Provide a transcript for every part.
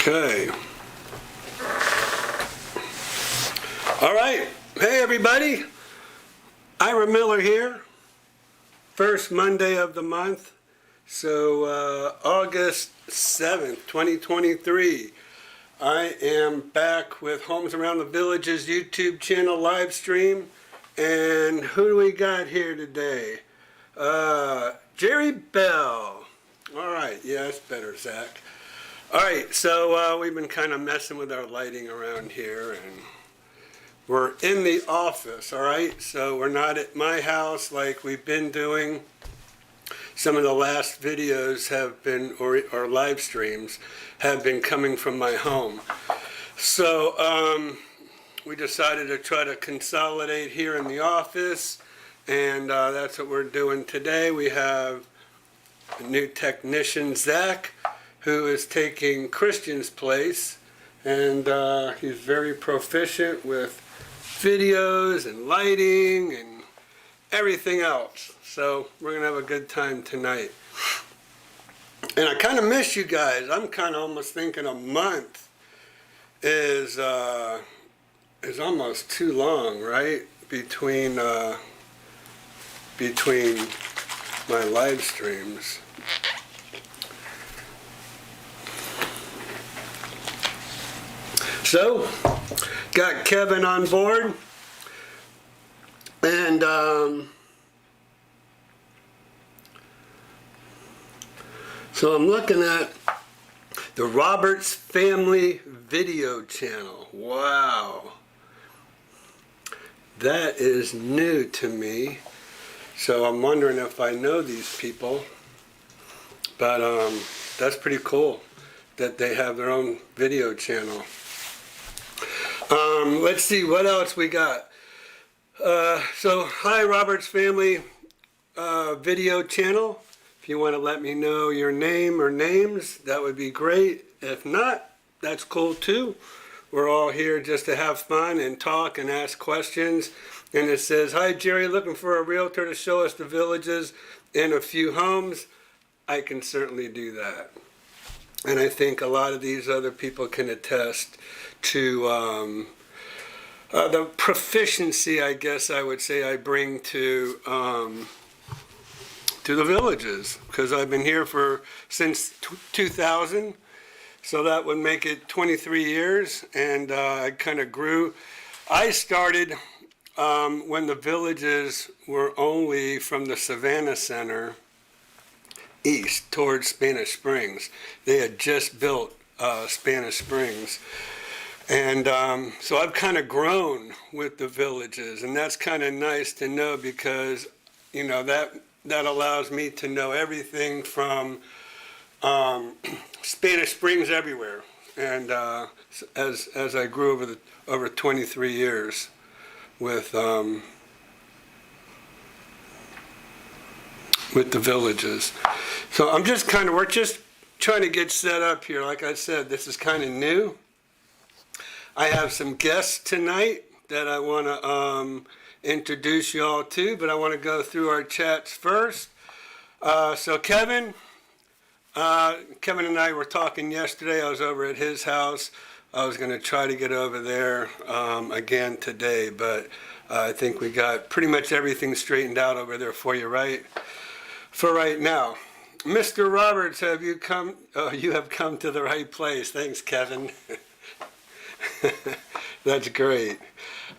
Okay. All right. Hey, everybody. Ira Miller here. First Monday of the month. So, August 7th, 2023. I am back with Homes Around the Village's YouTube channel live stream. And who do we got here today? Jerry Bell. All right. Yeah, that's better, Zach. All right, so we've been kind of messing with our lighting around here, and we're in the office, all right? So we're not at my house like we've been doing. Some of the last videos have been, or live streams, have been coming from my home. So we decided to try to consolidate here in the office, and that's what we're doing today. We have a new technician, Zach, who is taking Christian's place, and he's very proficient with videos and lighting and everything else. So we're gonna have a good time tonight. And I kind of miss you guys. I'm kind of almost thinking a month is almost too long, right? Between my live streams. So, got Kevin on board, and so I'm looking at the Roberts Family Video Channel. Wow, that is new to me, so I'm wondering if I know these people, but that's pretty cool that they have their own video channel. Let's see what else we got. So, hi Robert's Family Video Channel. If you want to let me know your name or names, that would be great. If not, that's cool too. We're all here just to have fun and talk and ask questions. And it says, hi Jerry, looking for a realtor to show us the villages and a few homes. I can certainly do that. And I think a lot of these other people can attest to the proficiency, I guess I would say, I bring to the villages, because I've been here since 2000, so that would make it 23 years, and I kind of grew. I started when the villages were only from the Savannah Center east towards Spanish Springs. They had just built Spanish Springs. And so I've kind of grown with the villages, and that's kind of nice to know, because, you know, that allows me to know everything from Spanish Springs everywhere. And as I grew over 23 years with the villages. So we're just trying to get set up here. Like I said, this is kind of new. I have some guests tonight that I want to introduce you all to, but I want to go through our chats first. So Kevin and I were talking yesterday. I was over at his house. I was going to try to get over there again today, but I think we got pretty much everything straightened out over there for you, right? For right now. Mr. Roberts, you have come to the right place. Thanks, Kevin. That's great.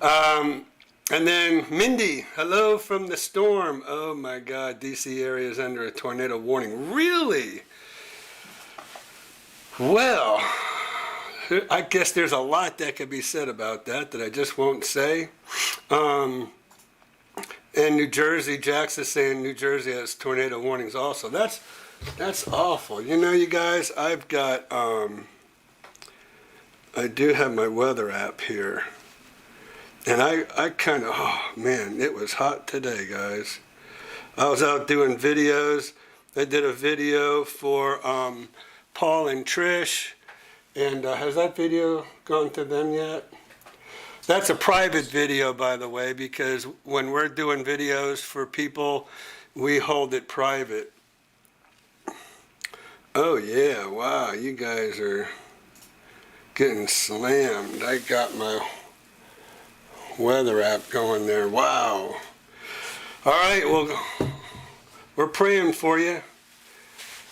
And then Mindy, hello from the storm. Oh my God, DC area is under a tornado warning. Really? Well, I guess there's a lot that could be said about that I just won't say. And New Jersey, Jax is saying New Jersey has tornado warnings also. That's awful. You know, you guys, I've got I do have my weather app here, and I kind of, oh man, it was hot today, guys. I was out doing videos. I did a video for Paul and Trish, and has that video gone to them yet? That's a private video, by the way, because when we're doing videos for people, we hold it private. Oh yeah, wow, you guys are getting slammed. I got my weather app going there. Wow. All right, well, we're praying for you,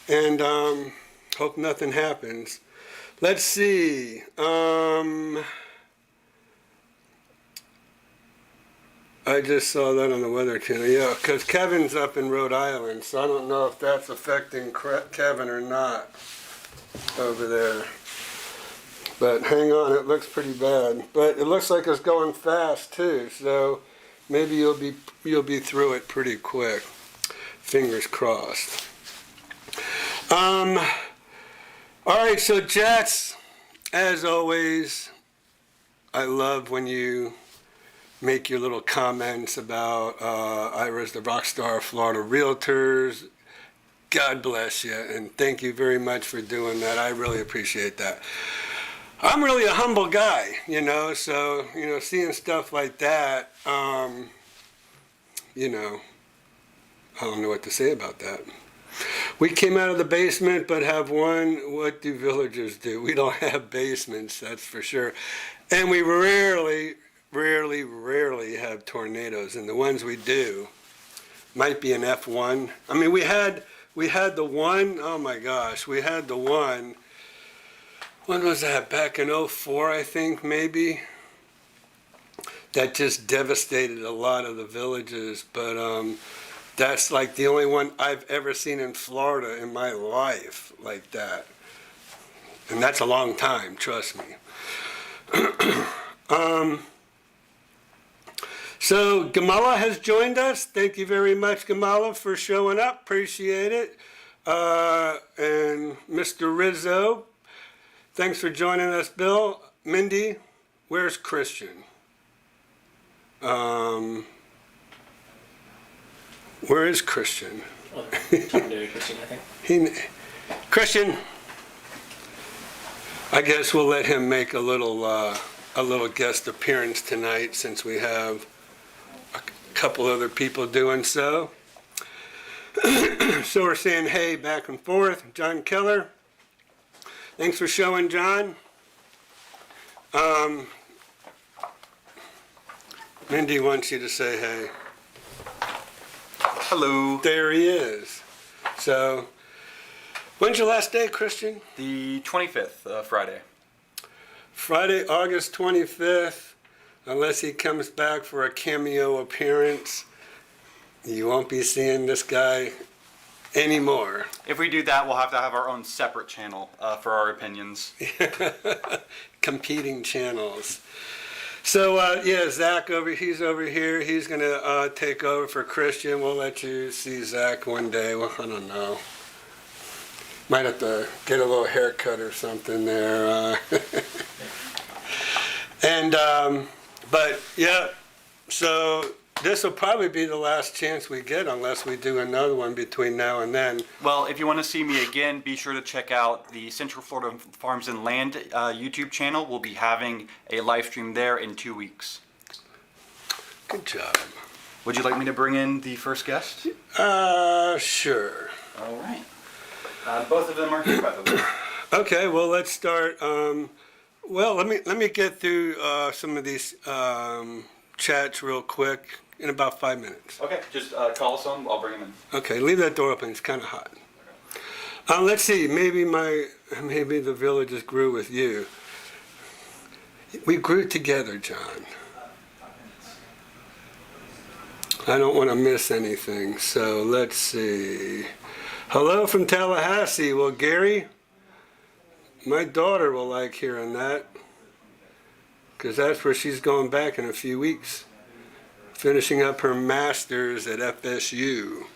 and hope nothing happens. Let's see. I just saw that on the Weather Channel. Yeah, because Kevin's up in Rhode Island, so I don't know if that's affecting Kevin or not over there. But hang on, it looks pretty bad. But it looks like it's going fast too, so maybe you'll be through it pretty quick. Fingers crossed. All right, so Jets, as always, I love when you make your little comments about Ira's the rock star of Florida Realtors. God bless you, and thank you very much for doing that. I really appreciate that. I'm really a humble guy, so, seeing stuff like that, I don't know what to say about that. We came out of the basement, but have one. What do villagers do? We don't have basements, that's for sure. And we rarely have tornadoes, and the ones we do might be an F1. I mean, we had the one, oh my gosh, we had the one, when was that, back in '04, I think, maybe, that just devastated a lot of the villages, but that's like the only one I've ever seen in Florida in my life like that, and that's a long time, trust me. So Gamala has joined us. Thank you very much, Gamala, for showing up. Appreciate it. And Mr. Rizzo, thanks for joining us, Bill. Mindy, where's Christian? Where is Christian? Talking to Christian, I think. Christian, I guess we'll let him make a little guest appearance tonight, since we have a couple other people doing so. So we're saying hey back and forth. John Keller, thanks for showing, John. Mindy wants you to say hey. Hello. There he is. So, when's your last day, Christian? The 25th, Friday. Friday, August 25th. Unless he comes back for a cameo appearance, you won't be seeing this guy anymore. If we do that, we'll have to have our own separate channel for our opinions. Competing channels. So, Zach he's over here. He's going to take over for Christian. We'll let you see Zach one day. Well, I don't know. Might have to get a little haircut or something there. But yeah, so this will probably be the last chance we get, unless we do another one between now and then. Well, if you want to see me again, be sure to check out the Central Florida Farms and Land YouTube channel. We'll be having a live stream there in 2 weeks. Good job. Would you like me to bring in the first guest? Sure. All right. Both of them are here, by the way. Okay, well, let's start. Let me get through some of these chats real quick in about 5 minutes. Okay, just call us on. I'll bring them in. Okay, leave that door open. It's kind of hot. Let's see. Maybe the villages grew with you. We grew together, John. I don't want to miss anything, so let's see. Hello from Tallahassee. Well, Gary, my daughter will like hearing that, because that's where she's going back in a few weeks, finishing up her master's at FSU.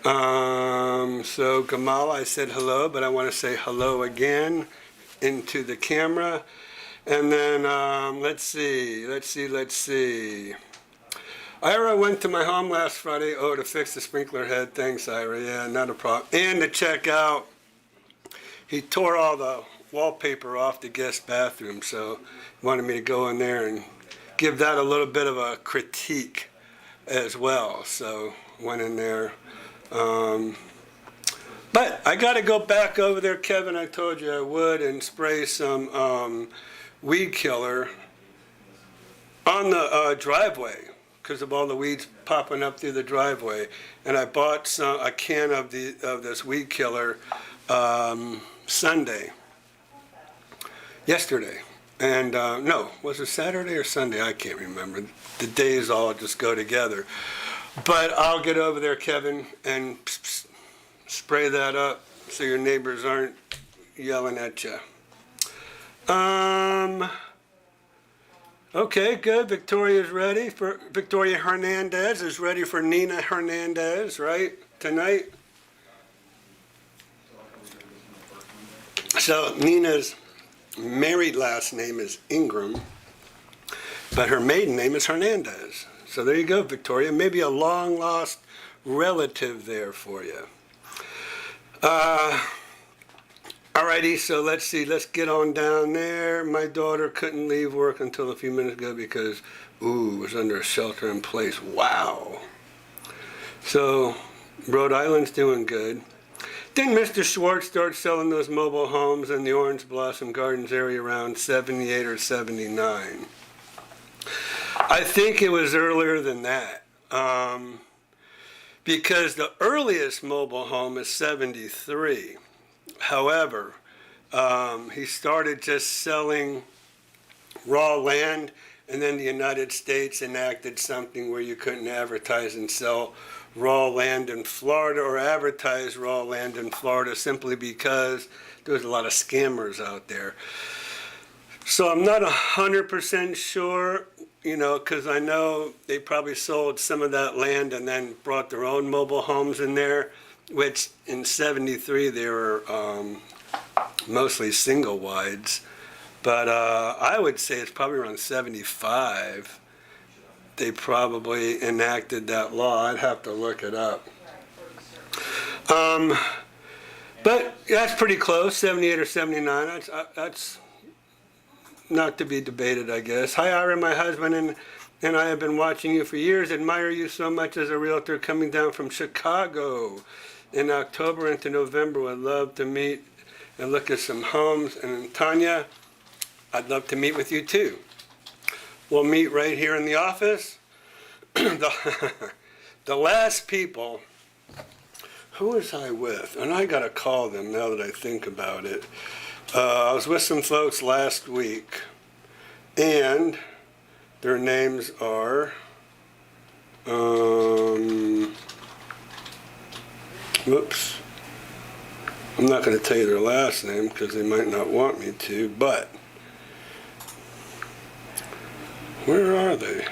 So Gamal, I said hello, but I want to say hello again into the camera. And then let's see. Ira went to my home last Friday, to fix the sprinkler head. Thanks, Ira. Yeah, not a problem. And to check out, he tore all the wallpaper off the guest bathroom, so he wanted me to go in there and give that a little bit of a critique as well. So went in there. But I got to go back over there, Kevin. I told you I would, and spray some weed killer on the driveway because of all the weeds popping up through the driveway. And I bought a can of this weed killer yesterday. And no, was it Saturday or Sunday? I can't remember. The days all just go together. But I'll get over there, Kevin, and spray that up so your neighbors aren't yelling at you. Okay, good. Victoria Hernandez is ready for Nina Hernandez, right? Tonight. So Nina's married last name is Ingram, but her maiden name is Hernandez. So there you go, Victoria. Maybe a long lost relative there for you. Alrighty, so let's see. Let's get on down there. My daughter couldn't leave work until a few minutes ago because, was under a shelter in place. Wow. So Rhode Island's doing good. Then Mr. Schwartz starts selling those mobile homes in the Orange Blossom Gardens area around 78 or 79. I think it was earlier than that. Because the earliest mobile home is 73. However, he started just selling raw land, and then the United States enacted something where you couldn't advertise and sell raw land in Florida or advertise raw land in Florida simply because there was a lot of scammers out there. So I'm not 100% sure, because I know they probably sold some of that land and then brought their own mobile homes in there, which in 73 they were mostly single wides. But I would say it's probably around 75 they probably enacted that law. I'd have to look it up. But that's pretty close, 78 or 79. That's not to be debated, I guess. Hi, Ira, my husband and I have been watching you for years. Admire you so much as a realtor coming down from Chicago in October into November. Would love to meet and look at some homes. And Tanya, I'd love to meet with you too. We'll meet right here in the office. The last people, who was I with? And I got to call them now that I think about it. I was with some folks last week, and their names are, whoops. I'm not going to tell you their last name because they might not want me to, but where are they?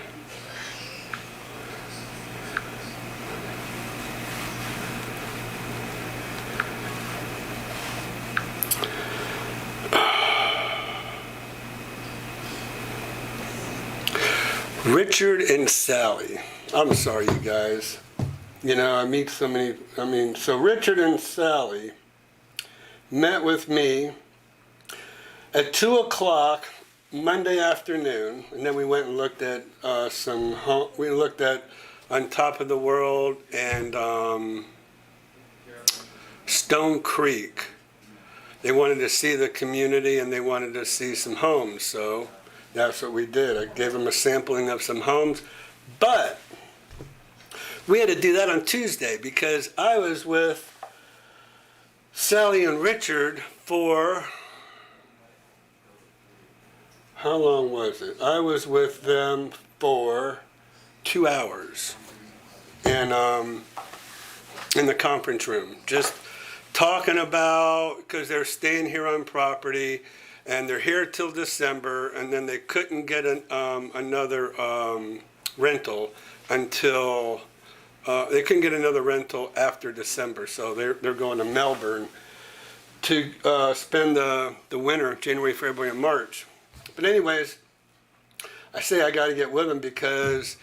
Richard and Sally. I'm sorry, you guys. I meet so many. So Richard and Sally met with me at 2 o'clock Monday afternoon, and then we went and looked at we looked at On Top of the World and Stone Creek. They wanted to see the community and they wanted to see some homes, so that's what we did. I gave them a sampling of some homes, but we had to do that on Tuesday because I was with Sally and Richard for, how long was it? I was with them for 2 hours in the conference room, just talking about, because they're staying here on property and they're here till December, and then they couldn't get another rental until they couldn't get another rental after December, so they're going to Melbourne to spend the winter, January, February, and March. But anyways, I say I got to get with them because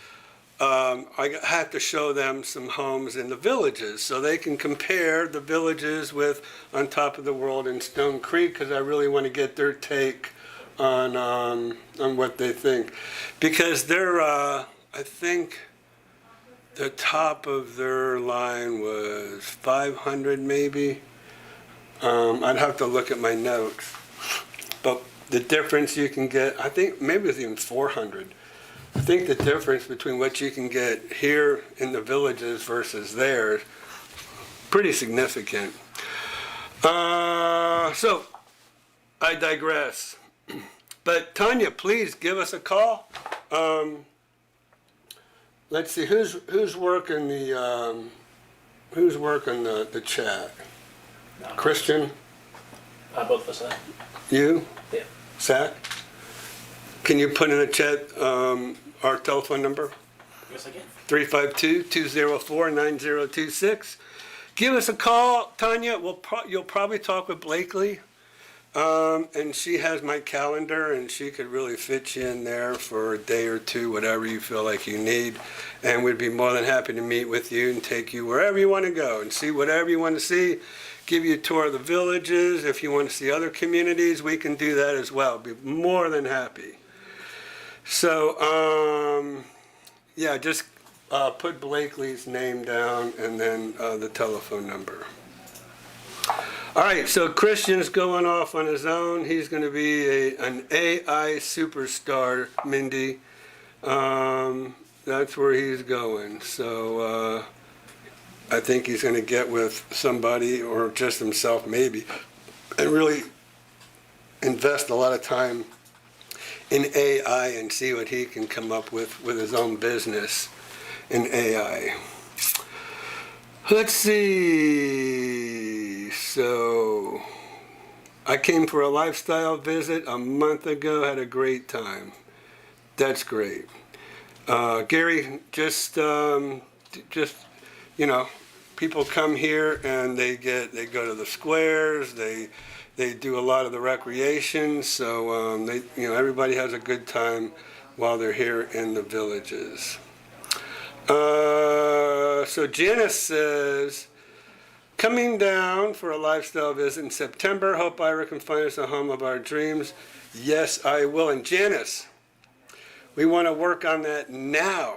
I have to show them some homes in the villages so they can compare the villages with On Top of the World and Stone Creek, because I really want to get their take on what they think, because they're I think the top of their line was 500 maybe. I'd have to look at my notes. But the difference you can get, I think maybe it's even 400. I think the difference between what you can get here in the villages versus theirs, pretty significant. So, I digress. But Tanya, please give us a call. Let's see, who's working the chat? No. Christian? Both of us. You? Yeah. Zach? Can you put in the chat our telephone number? Yes, I can. 352-204-9026. Give us a call, Tanya. You'll probably talk with Blakely. And she has my calendar, and she could really fit you in there for a day or two, whatever you feel like you need. And we'd be more than happy to meet with you and take you wherever you want to go and see whatever you want to see. Give you a tour of the villages. If you want to see other communities, we can do that as well. Be more than happy. So, yeah, just put Blakely's name down and then the telephone number. All right, so Christian's going off on his own. He's going to be an AI superstar, Mindy. That's where he's going. So I think he's going to get with somebody or just himself maybe and really invest a lot of time in AI and see what he can come up with his own business in AI. Let's see. So I came for a lifestyle visit a month ago, had a great time. That's great. Gary, just you know, people come here and they go to the squares, they do a lot of the recreation, so everybody has a good time while they're here in the villages. So Janice says, coming down for a lifestyle visit in September. Hope Ira can find us a home of our dreams. Yes, I will. And Janice, we want to work on that now.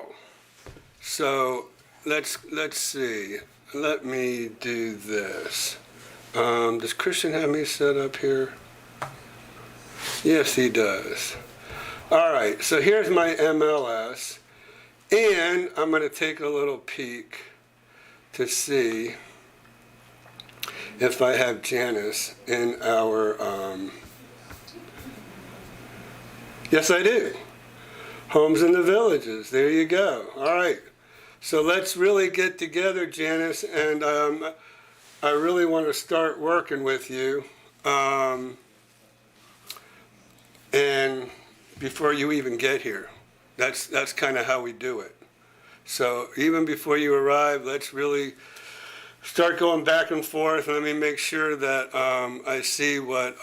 So let's see. Let me do this. Does Christian have me set up here? Yes, he does. All right, so here's my MLS. And I'm going to take a little peek to see if I have Janice in our, yes I do. Homes in the Villages, there you go. All right, so let's really get together, Janice, and I really want to start working with you. And before you even get here. That's kind of how we do it. So even before you arrive, let's really start going back and forth. And let me make sure that I see what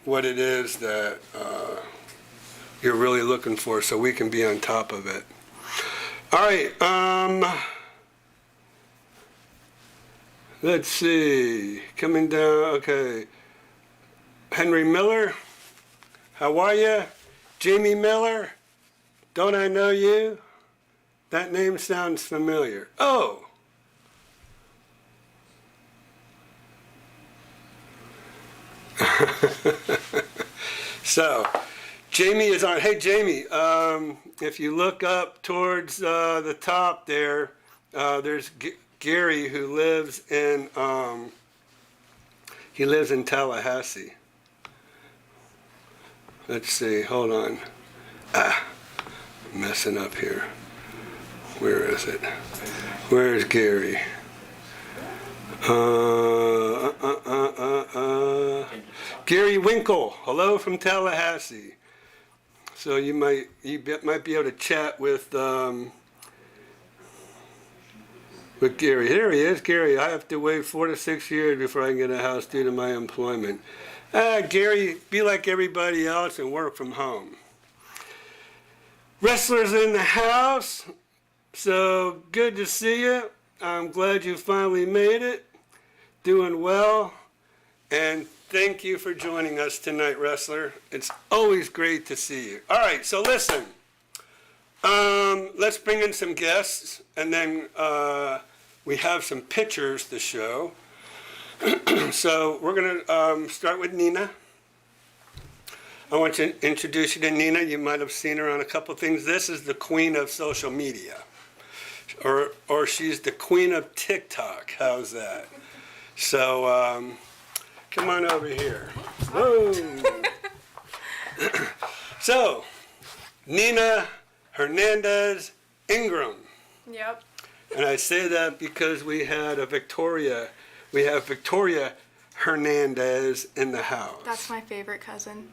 it is that you're really looking for, so we can be on top of it. All right. Let's see. Coming down. Okay. Henry Miller. How are you? Jamie Miller, don't I know you? That name sounds familiar. Oh! So, Jamie is on. Hey, Jamie, if you look up towards the top there, there's Gary who lives in, he lives in Tallahassee. Let's see, hold on. I'm messing up here. Where is it? Where's Gary? Gary Winkle, hello from Tallahassee. So you might be able to chat with Gary. Here he is, Gary. I have to wait 4 to 6 years before I can get a house due to my employment. Gary, be like everybody else and work from home. Wrestlers in the house. So good to see you. I'm glad you finally made it. Doing well. And thank you for joining us tonight, Wrestler. It's always great to see you. All right, so listen. Let's bring in some guests, and then we have some pictures to show. So we're going to start with Nina. I want to introduce you to Nina. You might have seen her on a couple things. This is the queen of social media, or she's the queen of TikTok. How's that? So come on over here. Whoa. So, Nina Hernandez Ingram. Yep. And I say that because we have Victoria Hernandez in the house. That's my favorite cousin.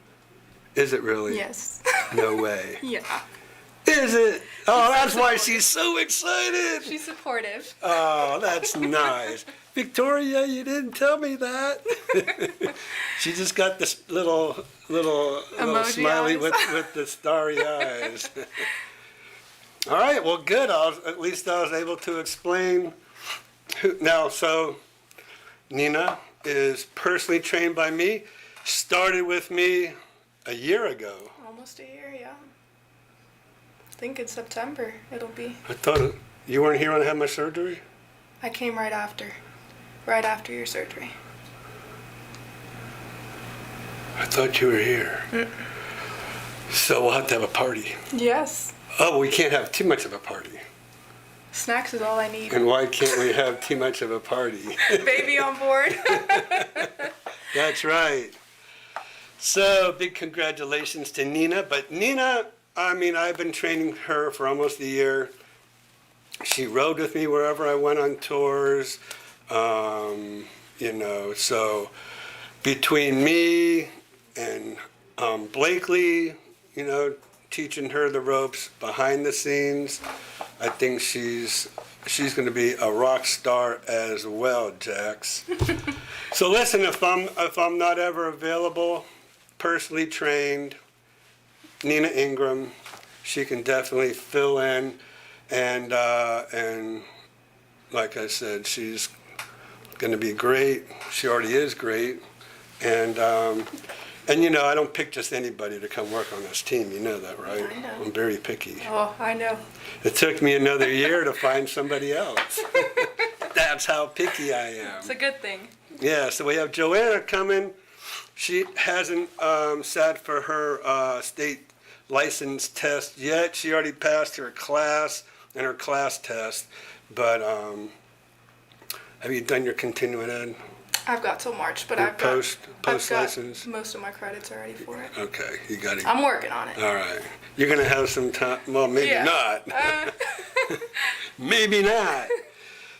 Is it really? Yes. No way. Yeah. Is it? Oh, that's why she's so excited. She's supportive. Oh, that's nice. Victoria, you didn't tell me that. She just got this little Emoji smiley eyes. with the starry eyes. All right, well, good. At least I was able to explain. Now, so Nina is personally trained by me. Started with me a year ago. Almost a year, yeah. I think in September it'll be. I thought you weren't here when I had my surgery. I came right after your surgery. I thought you were here. So we'll have to have a party. Yes. Oh, we can't have too much of a party. Snacks is all I need. And why can't we have too much of a party? Baby on board. That's right. So big congratulations to Nina. But Nina, I mean, I've been training her for almost a year. She rode with me wherever I went on tours. So between me and Blakely, teaching her the ropes behind the scenes, I think she's going to be a rock star as well, Jax. So listen, if I'm not ever available, personally trained, Nina Ingram, she can definitely fill in, and like I said, she's going to be great. She already is great, and I don't pick just anybody to come work on this team. You know that, right? I know. I'm very picky. Oh, I know. It took me another year to find somebody else. That's how picky I am. It's a good thing. Yeah, so we have Joanna coming. She hasn't sat for her state license test yet. She already passed her class and her class test. But have you done your continuing ed? I've got till March, but Your I've got license? most of my credits already for it. Okay, you got it. I'm working on it. All right. You're going to have some time. Well, maybe Yeah. not. Maybe not.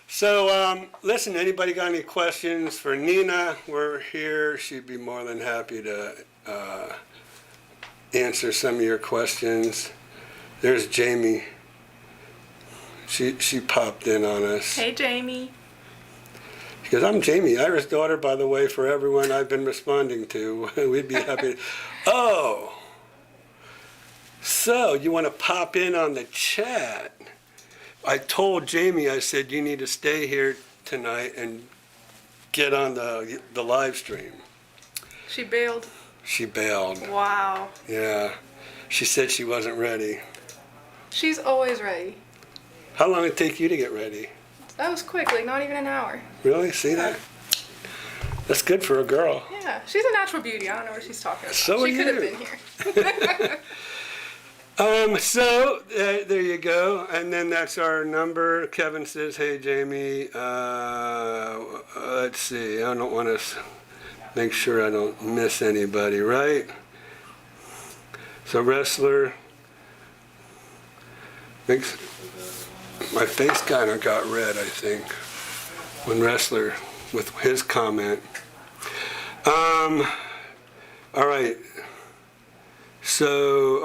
So, listen, anybody got any questions for Nina? We're here. She'd be more than happy to answer some of your questions. There's Jamie. She popped in on us. Hey, Jamie. Because I'm Jamie, Ira's daughter, by the way, for everyone I've been responding to. We'd be happy. Oh, so you want to pop in on the chat? I told Jamie, I said, you need to stay here tonight and get on the live stream. She bailed. She bailed. Wow. Yeah. She said she wasn't ready. She's always ready. How long did it take you to get ready? That was quick, like not even an hour. Really? See that? That's good for a girl. Yeah, she's a natural beauty. I don't know what she's talking about. So she are could have you. been here. There you go. And then that's our number. Kevin says, hey, Jamie, let's see. I don't want to make sure I don't miss anybody, right? So wrestler. My face kind of got red, I think, when wrestler with his comment. All right. So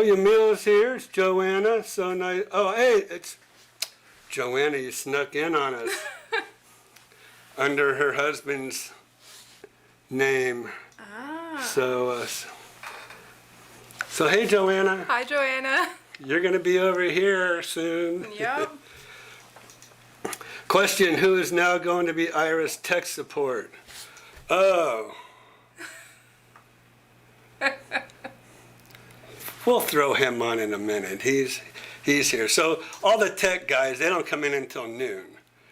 your meal is here. It's Joanna. So nice. Oh, hey, it's Joanna. You snuck in on us under her husband's name. Ah. So hey, Joanna. Hi, Joanna. You're gonna be over here soon. Yep. Question: who is now going to be Ira's tech support? Oh. We'll throw him on in a minute. He's here. So all the tech guys, they don't come in until noon,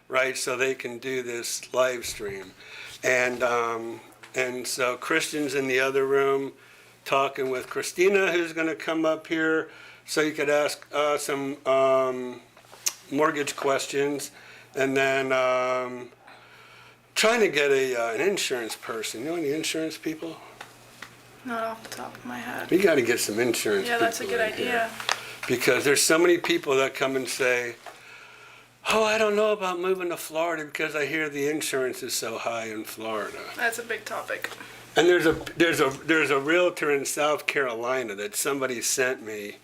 right? So they can do this live stream. And so Christian's in the other room talking with Christina, who's going to come up here so you could ask some mortgage questions. And then trying to get an insurance person. You know any insurance people? Not off the top of my head. We got to get some insurance Yeah, that's a people good in here. idea. Because there's so many people that come and say, oh, I don't know about moving to Florida because I hear the insurance is so high in Florida. That's a big topic. And there's a realtor in South Carolina that somebody sent me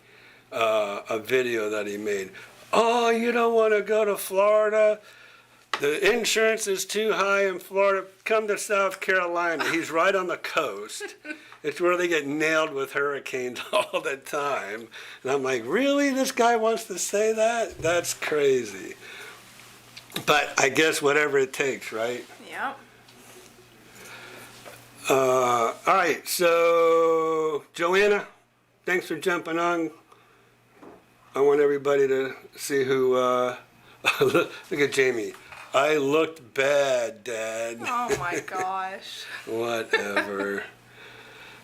a video that he made. Oh, you don't want to go to Florida? The insurance is too high in Florida. Come to South Carolina. He's right on the coast. It's where they get nailed with hurricanes all the time. And I'm like, really? This guy wants to say that? That's crazy. But I guess whatever it takes, right? Yeah. All right, so Joanna, thanks for jumping on. I want everybody to see who, look at Jamie. I looked bad, Dad. Oh my gosh. Whatever.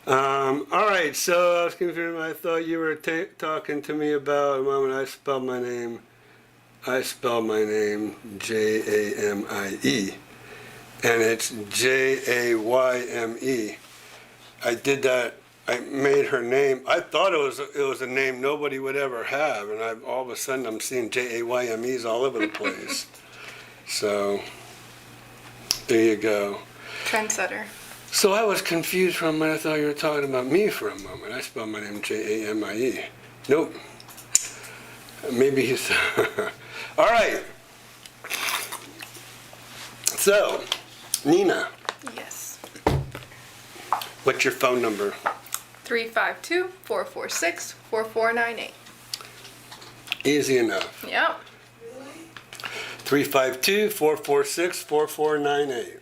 All right, so I was confused. I thought you were talking to me about a moment. I spelled my name Jamie, and it's Jayme. I did that. I made her name. I thought it was a name nobody would ever have, and all of a sudden I'm seeing Jaymes all over the place. So there you go. Trendsetter. So I was confused for a minute. I thought you were talking about me for a moment. I spelled my name Jame. Nope. Maybe he's. All right. So, Nina, Yes. what's your phone number? 352-446-4498. Easy enough. Yep. 352-446-4498.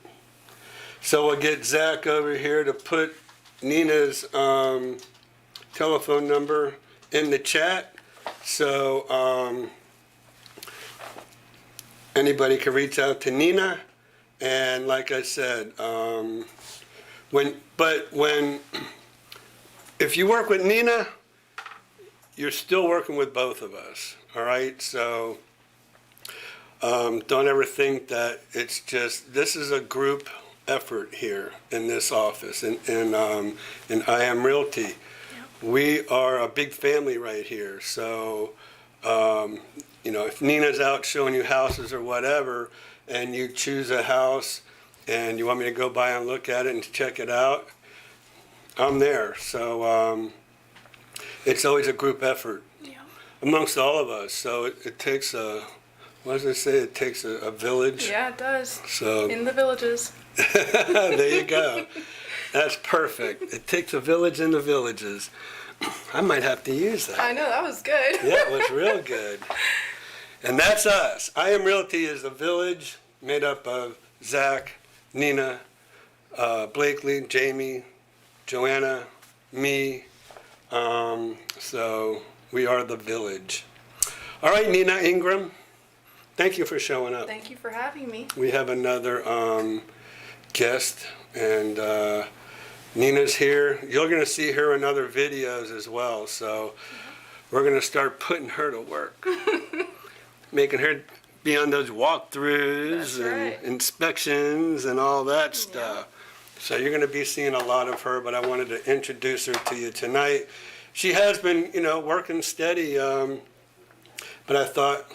So we'll get Zach over here to put Nina's telephone number in the chat. So anybody can reach out to Nina. And like I said, if you work with Nina, you're still working with both of us. All right. So don't ever think that it's just, this is a group effort here in this office in I Am Realty. Yep. We are a big family right here. So, if Nina's out showing you houses or whatever, and you choose a house and you want me to go by and look at it and check it out, I'm there. So it's always a group effort amongst all of us. So it takes what does it say? It takes a village. Yeah, it does. So In the villages. there you go. That's perfect. It takes a village in the villages. I might have to use that. I know, that was good. Yeah, it was real good. And that's us. I Am Realty is a village made up of Zach, Nina, Blakely, Jamie, Joanna, me. So we are the village. All right, Nina Ingram, thank you for showing up. Thank you for having me. We have another guest, and Nina's here. You're going to see her in other videos as well, so we're going to start putting her to work, making her be on those walkthroughs That's and right. inspections and all that stuff. So you're going to be seeing a lot of her, but I wanted to introduce her to you tonight. She has been, working steady, but I thought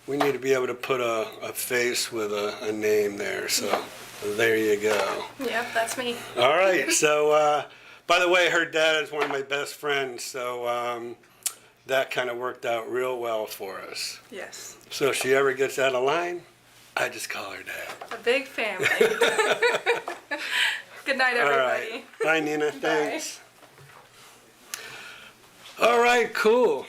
we need to be able to put a face with a name there, so there you go. Yep, that's me. All right, so by the way, her dad is one of my best friends, so that kind of worked out real well for us. Yes. So if she ever gets out of line, I just call her Dad. A big family. Good night, All everybody. right. Bye, Nina. Thanks. All right, cool.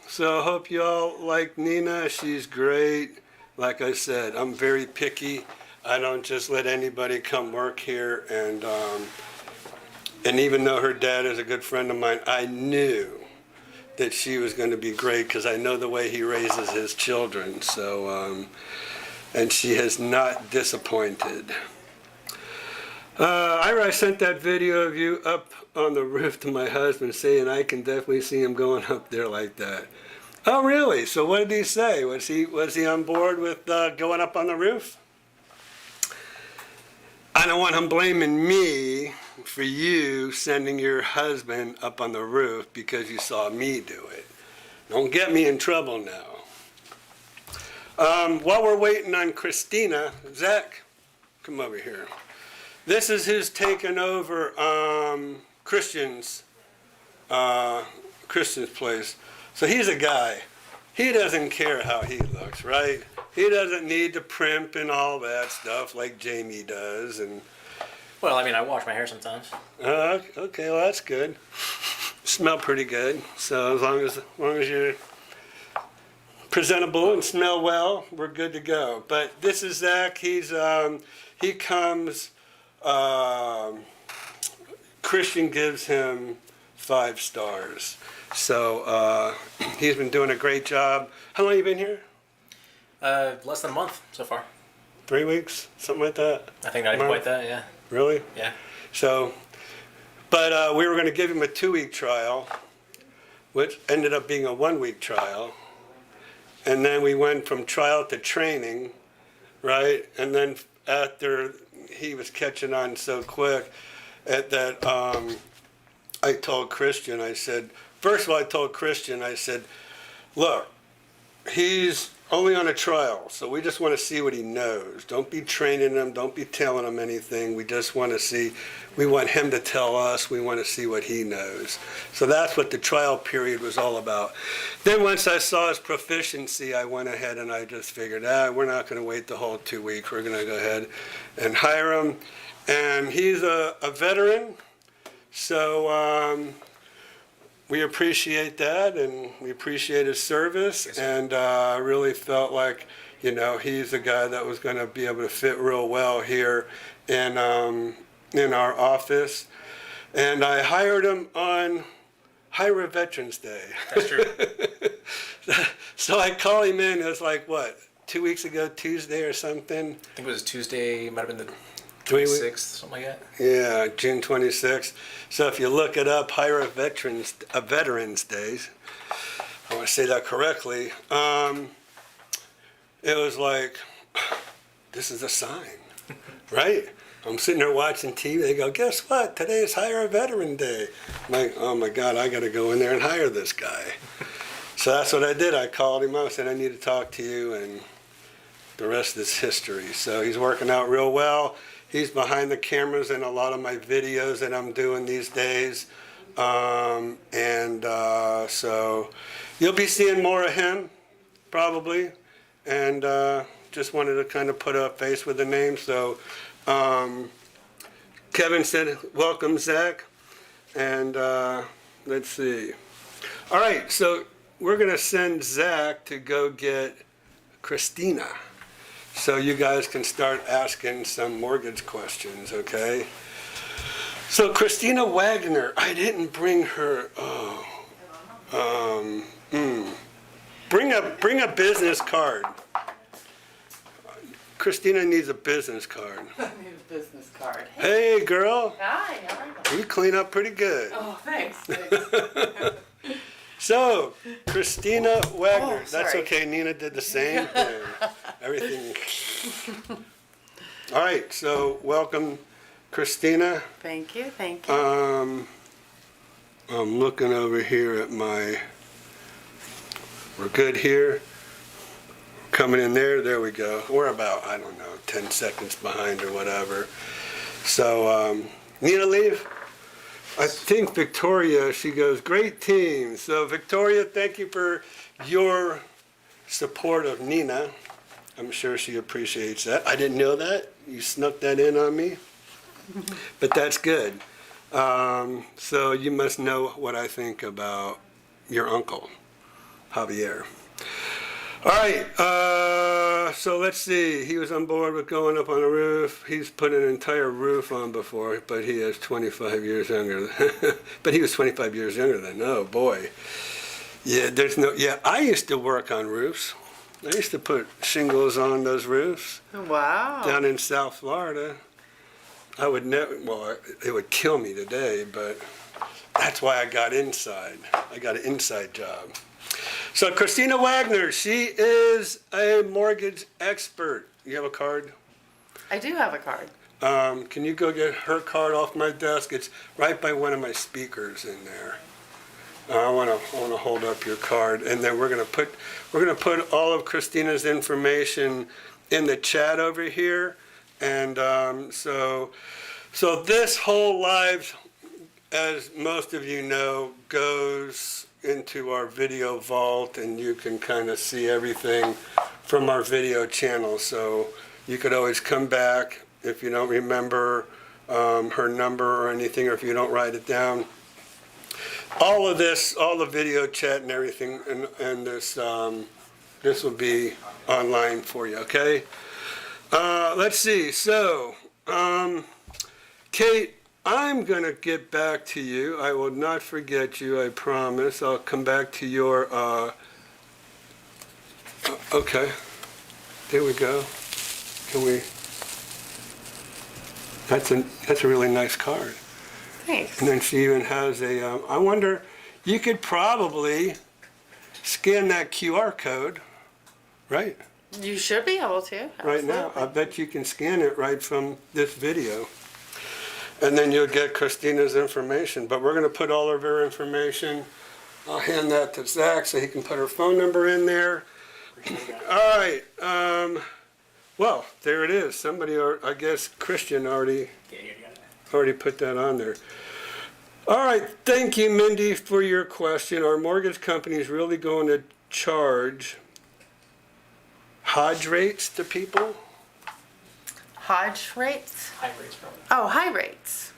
So I hope you all like Nina. She's great. Like I said, I'm very picky. I don't just let anybody come work here. And And even though her dad is a good friend of mine, I knew that she was going to be great because I know the way he raises his children. So, and she has not disappointed. I sent that video of you up on the roof to my husband saying I can definitely see him going up there like that. Oh, really? So what did he say? Was he on board with going up on the roof? I don't want him blaming me for you sending your husband up on the roof because you saw me do it. Don't get me in trouble now. While we're waiting on Christina, Zach, come over here. This is who's taken over Christian's place. So he's a guy. He doesn't care how he looks, right? He doesn't need to primp and all that stuff like Jamie does. And Well, I mean, I wash my hair sometimes. okay, well that's good. Smell pretty good. So as long as you're presentable and smell well, we're good to go. But this is Zach. He comes. Christian gives him 5 stars. So he's been doing a great job. How long have you been here? Less than a month so far. 3 weeks? Something like that? I think not even quite that, yeah. Really? Yeah. So, but we were going to give him a 2-week trial, which ended up being a 1-week trial. And then we went from trial to training, right? And then after he was catching on so quick that I told Christian, I said, first of all, I told Christian, I said, look, he's only on a trial, so we just want to see what he knows. Don't be training him, don't be telling him anything. We just want to see, we want him to tell us, we want to see what he knows. So that's what the trial period was all about. Then once I saw his proficiency, I went ahead and I just figured, we're not going to wait the whole 2 weeks. We're going to go ahead and hire him. And he's a veteran, so we appreciate that, and we appreciate his service, and I really felt like, he's a guy that was going to be able to fit real well here in our office. And I hired him on Hire Veterans Day. That's true. So I call him in, it was like, what, 2 weeks ago, Tuesday or something? I think it was Tuesday, might have been the 3 weeks? 26th, something like that. Yeah, June 26th. So if you look it up, Hire Veterans Days, I want to say that correctly, it was like, this is a sign, right? I'm sitting there watching TV, they go, guess what? Today is Hire Veteran Day. I'm like, oh my God, I got to go in there and hire this guy. So that's what I did. I called him up, said, I need to talk to you, and the rest is history. So he's working out real well. He's behind the cameras in a lot of my videos that I'm doing these days. So you'll be seeing more of him, probably. And just wanted to kind of put a face with a name. So Kevin said, welcome, Zach. And let's see. All right, so we're going to send Zach to go get Christina. So you guys can start asking some mortgage questions, okay? So Christina Waggoner, I didn't bring her. Bring a business card. Christina needs a business card. I need a business card. Hey, girl, Hi, how are you? you clean up pretty good. Oh, thanks. So, Christina Waggoner. Oh, That's sorry. okay. Nina did the same thing. Everything. All right. So, welcome, Christina. Thank you, thank you. I'm looking over here at my. We're good here. Coming in there. There we go. We're about, I don't know, 10 seconds behind or whatever. So, Nina, leave. I think Victoria, she goes, great team. So Victoria, thank you for your support of Nina. I'm sure she appreciates that. I didn't know that. You snuck that in on me. But that's good. So you must know what I think about your uncle, Javier. All right. So let's see. He was on board with going up on a roof. He's put an entire roof on before, but he is 25 years younger. But he was 25 years younger than. Oh boy. Yeah, there's no. Yeah, I used to work on roofs. I used to put shingles on those roofs Wow. down in South Florida. I would never. Well, it would kill me today, but that's why I got inside. I got an inside job. So Christina Waggoner, she is a mortgage expert. You have a card? I do have a card. Can you go get her card off my desk? It's right by one of my speakers in there. I want to hold up your card, and then we're gonna put all of Christina's information in the chat over here, and so this whole live, as most of you know, goes into our video vault, and you can kind of see everything from our video channel. So you could always come back if you don't remember her number or anything, or if you don't write it down. All of this, all the video chat and everything, and this will be online for you. Okay. Let's see. So, Kate, I'm going to get back to you. I will not forget you, I promise. I'll come back to your, okay. There we go. Can we, that's a really nice card. Thanks. And then she even has a, I wonder, you could probably scan that QR code, right? You should be able to. Right now. I bet you can scan it right from this video. And then you'll get Christina's information. But we're going to put all of her information. I'll hand that to Zach so he can put her phone number in there. All right. Well, there it is. Somebody, I guess Christian already put that on there. All right. Thank you, Mindy, for your question. Our mortgage company is really going to charge Hodge rates to people? Hodge rates? High rates, probably. Oh, high rates.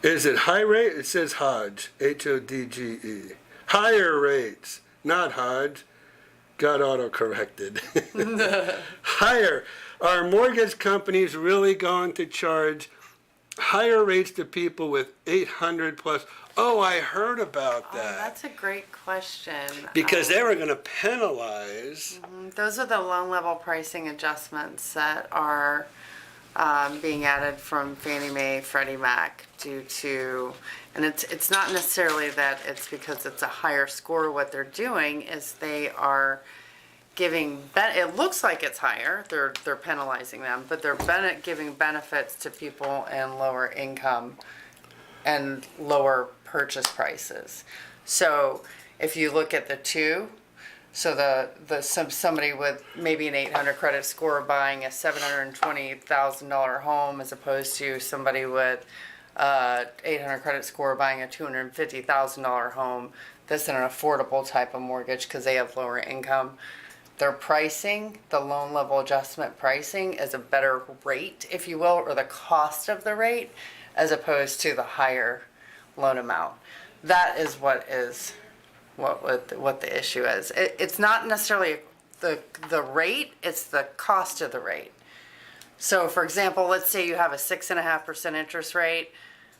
Is it high rate? It says Hodge, Hodge. Higher rates, not Hodge. Got auto-corrected. Higher. Are mortgage companies really going to charge higher rates to people with 800 plus? Oh, I heard about Oh, that. that's a great question. Because they were going to penalize. Those are the loan level pricing adjustments that are being added from Fannie Mae, Freddie Mac due to, and it's not necessarily that it's because it's a higher score. What they're doing is they are giving, it looks like it's higher, they're penalizing them, but they're giving benefits to people in lower income and lower purchase prices. So if you look at the two, so somebody with maybe an 800 credit score buying a $720,000 home as opposed to somebody with 800 credit score buying a $250,000 home, that's an affordable type of mortgage because they have lower income. Their pricing, the loan level adjustment pricing, is a better rate, if you will, or the cost of the rate, as opposed to the higher loan amount. That is what the issue is. It's not necessarily the rate, it's the cost of the rate. So for example, let's say you have a 6.5% interest rate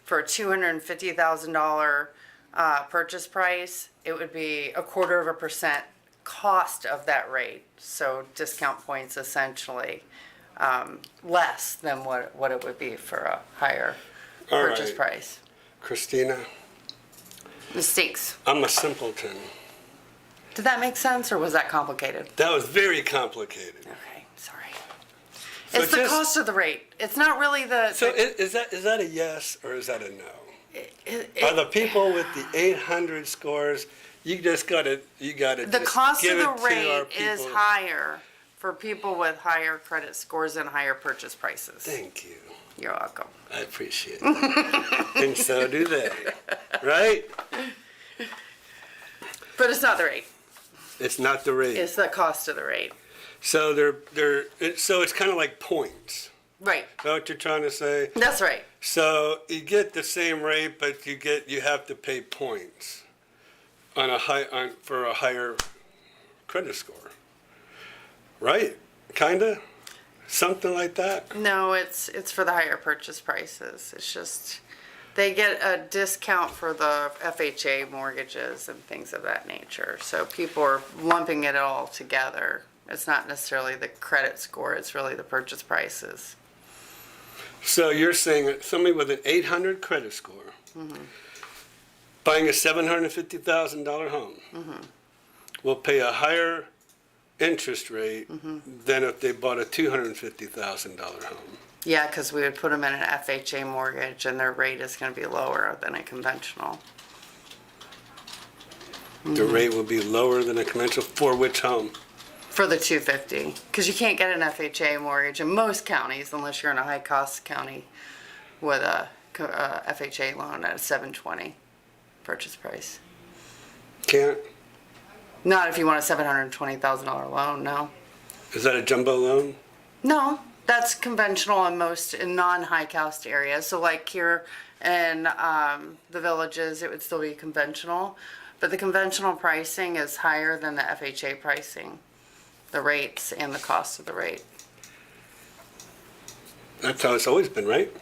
for a $250,000 purchase price, it would be 1/4% cost of that rate. So discount points essentially less than what it would be for a higher All purchase right. price. Christina, Mistakes. I'm a simpleton. Did that make sense or was that complicated? That was very complicated. Okay, sorry. So It's the just- cost of the rate. It's not really the. So is that a yes or is that a no? Are the it, people with the 800 scores? You gotta the just cost give of it the to our rate is people. higher for people with higher credit scores and higher purchase prices. Thank you. You're welcome. I appreciate it. And so do they, right? But it's not the rate. It's not the rate. It's the cost of the rate. So so it's kind of like points. Right. Is that what you're trying to say? That's right. So you get the same rate, but you have to pay points for a higher credit score, right? Kinda? Something like that? No, it's for the higher purchase prices. It's just, they get a discount for the FHA mortgages and things of that nature. So people are lumping it all together. It's not necessarily the credit score, it's really the purchase prices. So you're saying that somebody with an 800 credit score buying a $750,000 home will pay a higher interest rate than if they bought a $250,000 home. Yeah, because we would put them in an FHA mortgage and their rate is going to be lower than a conventional. The rate will be lower than a conventional for which home? For the 250, because you can't get an FHA mortgage in most counties unless you're in a high-cost county with a FHA loan at a 720 purchase price. Can't? Not if you want a $720,000 loan, no. Is that a jumbo loan? No, that's conventional in non-high cost areas. So like here in the villages, it would still be conventional, but the conventional pricing is higher than the FHA pricing, the rates and the cost of the rate. That's how it's always been, right?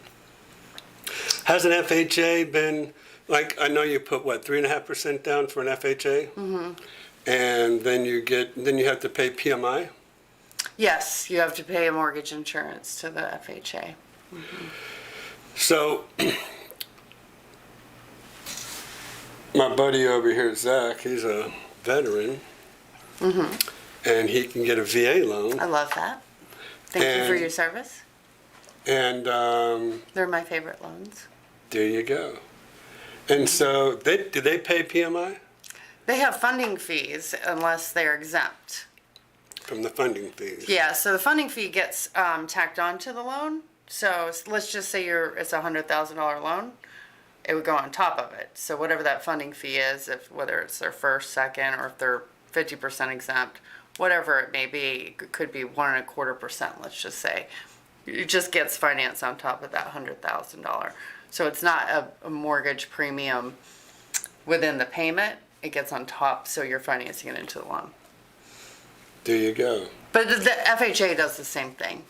Hasn't FHA been, like, I know you put, what, 3.5% down for an FHA? And then you have to pay PMI? Yes, you have to pay a mortgage insurance to the FHA. So, my buddy over here, Zach, he's a veteran, and he can get a VA loan. I love that. Thank you for And- your service. And They're my favorite loans. there you go. And so, do they pay PMI They have funding fees unless they're exempt. from the funding fees? Yeah, so the funding fee gets tacked onto the loan. So let's just say it's a $100,000 loan, it would go on top of it. So whatever that funding fee is, whether it's their first, second, or if they're 50% exempt, whatever it may be, it could be 1.25%. Let's just say, it just gets financed on top of that $100,000. So it's not a mortgage premium within the payment. It gets on top, so you're financing it into the loan. There you go. But the FHA does the same thing.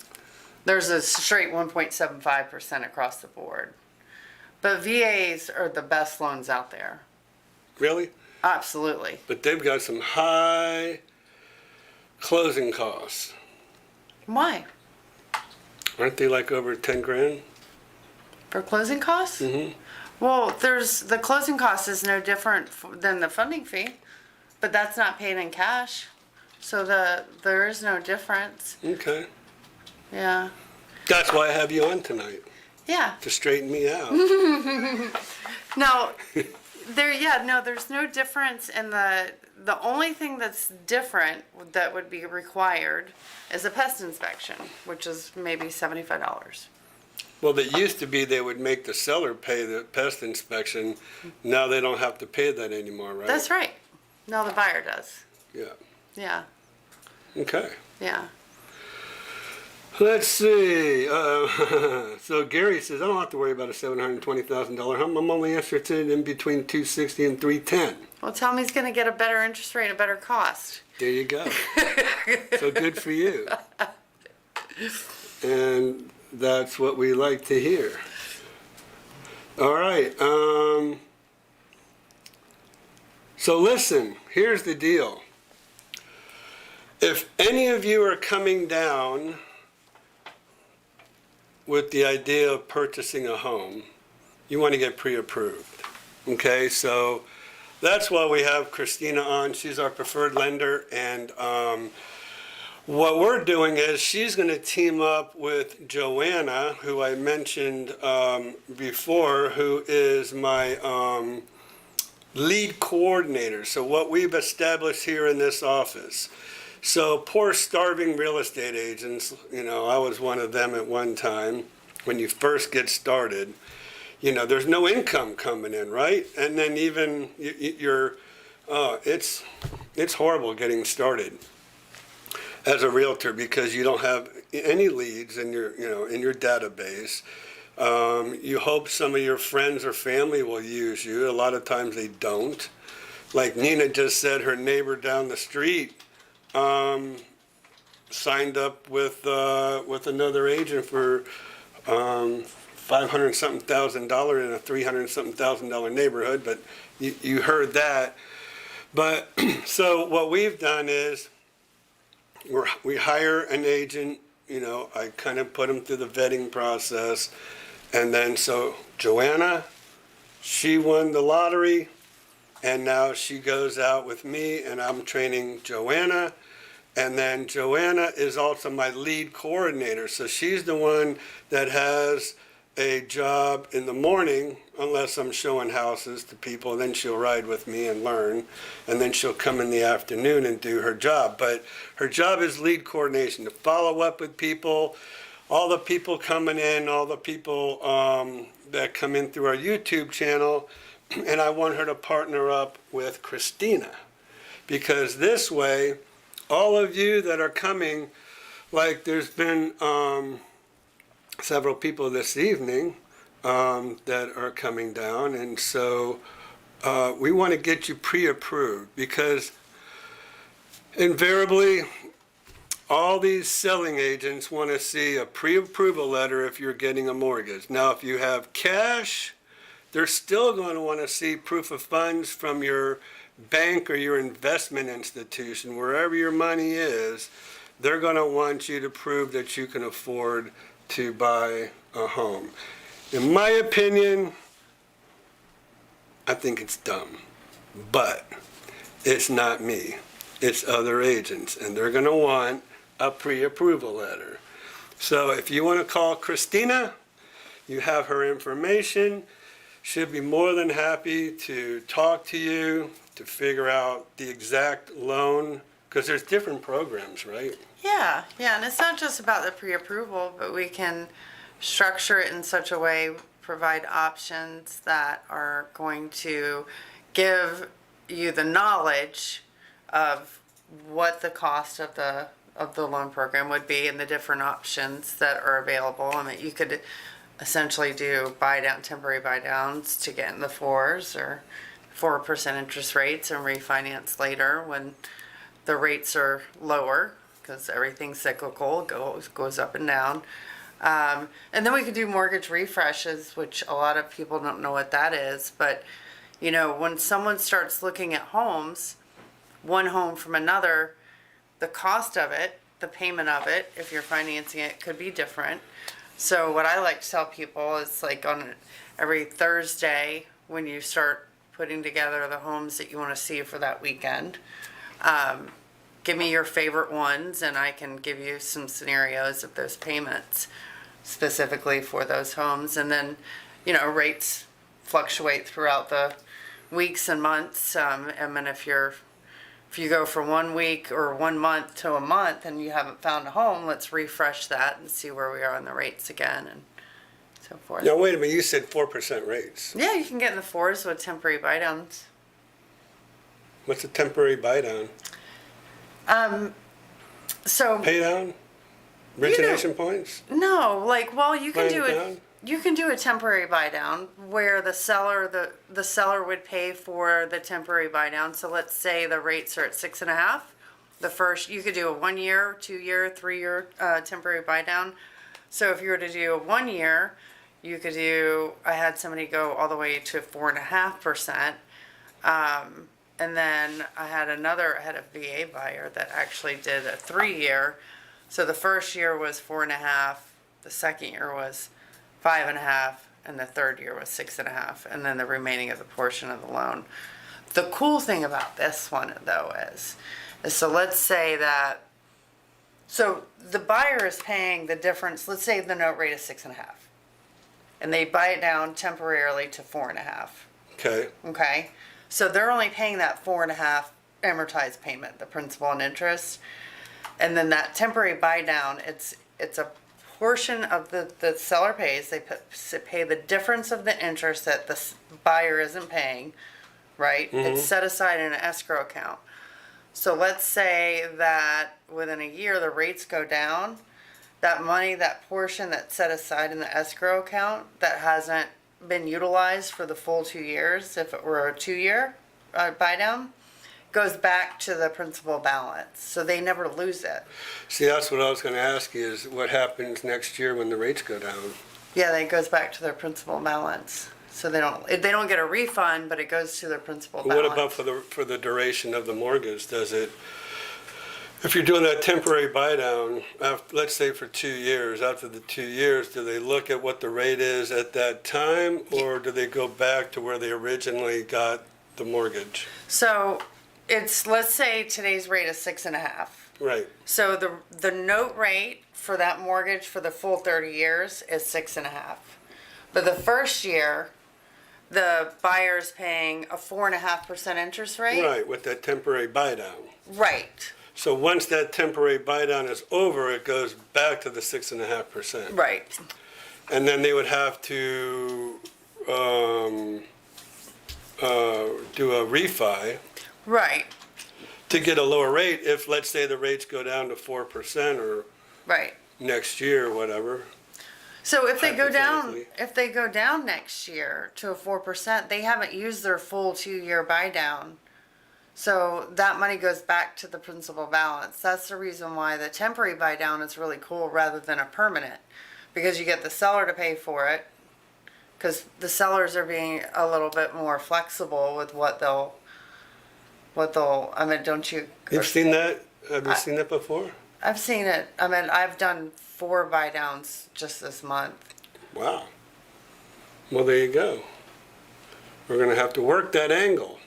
There's a straight 1.75% across the board. But VAs are the best loans out there. Really? Absolutely. But they've got some high closing costs. Why? Aren't they like over 10 grand? For closing costs? Well, the closing cost is no different than the funding fee, but that's not paid in cash. So there is no difference. Okay. Yeah. That's why I have you on tonight, Yeah. to straighten me out. No, there's no difference in the only thing that's different that would be required is a pest inspection, which is maybe $75. Well, it used to be they would make the seller pay the pest inspection. Now they don't have to pay that anymore, right? That's right. No, the buyer does. Yeah. Yeah. Okay. Yeah. Let's see. So Gary says, I don't have to worry about a $720,000 home. I'm only interested in between 260 and 310. Well, tell me he's going to get a better interest rate, a better cost. There you go. So good for you. And that's what we like to hear. All right. So listen, here's the deal. If any of you are coming down with the idea of purchasing a home, you want to get pre-approved. Okay, so that's why we have Christina on. She's our preferred lender, and what we're doing is she's going to team up with Joanna, who I mentioned before, who is my lead coordinator. So what we've established here in this office. So poor starving real estate agents, I was one of them at one time. When you first get started, there's no income coming in, right? And then even it's horrible getting started as a realtor because you don't have any leads in your database. You hope some of your friends or family will use you. A lot of times they don't. Like Nina just said, her neighbor down the street signed up with another agent for $500 something thousand in a $300 something thousand neighborhood, but you heard that. But so what we've done is we hire an agent. You know, I kind of put them through the vetting process, and then so Joanna, she won the lottery, and now she goes out with me, and I'm training Joanna. And then Joanna is also my lead coordinator. So she's the one that has a job in the morning, unless I'm showing houses to people. Then she'll ride with me and learn. And then she'll come in the afternoon and do her job. But her job is lead coordination, to follow up with people, all the people coming in, all the people that come in through our YouTube channel. And I want her to partner up with Christina, because this way, all of you that are coming, like there's been several people this evening that are coming down, and so we want to get you pre-approved, because invariably all these selling agents want to see a pre-approval letter if you're getting a mortgage. Now, if you have cash, they're still going to want to see proof of funds from your bank or your investment institution. Wherever your money is, they're going to want you to prove that you can afford to buy a home. In my opinion, I think it's dumb, but it's not me. It's other agents, and they're going to want a pre-approval letter. So if you want to call Christina, you have her information. She'll be more than happy to talk to you, to figure out the exact loan, because there's different programs, right? Yeah, and it's not just about the pre-approval, but we can structure it in such a way, provide options that are going to give you the knowledge of what the cost of the loan program would be and the different options that are available, and that you could essentially do temporary buy downs to get in the fours, or 4% interest rates, and refinance later when the rates are lower, because everything's cyclical, goes up and down. And then we could do mortgage refreshes, which a lot of people don't know what that is. But, you know, when someone starts looking at homes, one home from another, the cost of it, the payment of it, if you're financing it, could be different. So what I like to tell people is, like, on every Thursday, when you start putting together the homes that you want to see for that weekend, give me your favorite ones, and I can give you some scenarios of those payments specifically for those homes. And then, you know, rates fluctuate throughout the weeks and months. And then if you go from 1 week or 1 month to a month and you haven't found a home, let's refresh that and see where we are on the rates again, and so forth. Now, wait a minute, you said 4% rates. Yeah, you can get in the fours with temporary buy downs. What's a temporary buy down? So Pay down? Origination points? no, like, well, you can Buy do it it. down? You can do a temporary buy down where the seller would pay for the temporary buy down. So let's say the rates are at 6.5. The first, you could do a 1 year, 2 year, 3 year temporary buy down. So if you were to do a 1 year, you could do. I had somebody go all the way to 4.5%. And then I had a VA buyer that actually did a 3 year. So the first year was 4.5, the second year was 5.5, and the third year was 6.5, and then the remaining of the portion of the loan. The cool thing about this one, though, is so let's say that, so the buyer is paying the difference. Let's say the note rate is 6.5, and they buy it down temporarily to 4.5. Okay. Okay, so they're only paying that 4.5 amortized payment, the principal and interest, and then that temporary buy down. It's a portion of the seller pays. They pay the difference of the interest that the buyer isn't paying, right? It's set aside in an escrow account. So let's say that within a year the rates go down. That money, that portion that's set aside in the escrow account that hasn't been utilized for the full 2 years, if it were a 2 year buy down, goes back to the principal balance, so they never lose it. See, that's what I was gonna ask you, is what happens next year when the rates go down? Yeah, it goes back to their principal balance. So they don't get a refund, but it goes to their principal balance. What about for the duration of the mortgage? Does it, if you're doing that temporary buy down, let's say for 2 years, after the 2 years, do they look at what the rate is at that time, or do they go back to where they originally got the mortgage? So let's say today's rate is 6.5. Right, So the note rate for that mortgage for the full 30 years is 6.5. But the first year, the buyer's paying a 4.5% interest rate. right, with that temporary buy down. Right. So once that temporary buy down is over, it goes back to the 6.5%. Right. And then they would have to do a refi Right. to get a lower rate if, let's say, the rates go down to 4% or Right. next year or whatever. So if they go Hypothetically. down next year to a 4%, they haven't used their full 2-year buy down. So that money goes back to the principal balance. That's the reason why the temporary buy down is really cool rather than a permanent, because you get the seller to pay for it, because the sellers are being a little bit more flexible with what they'll, I mean, don't you? You've seen that? Have you seen that before? I've seen it. I mean, I've done 4 buy downs just this month. Wow. Well, there you go. We're going to have to work that angle.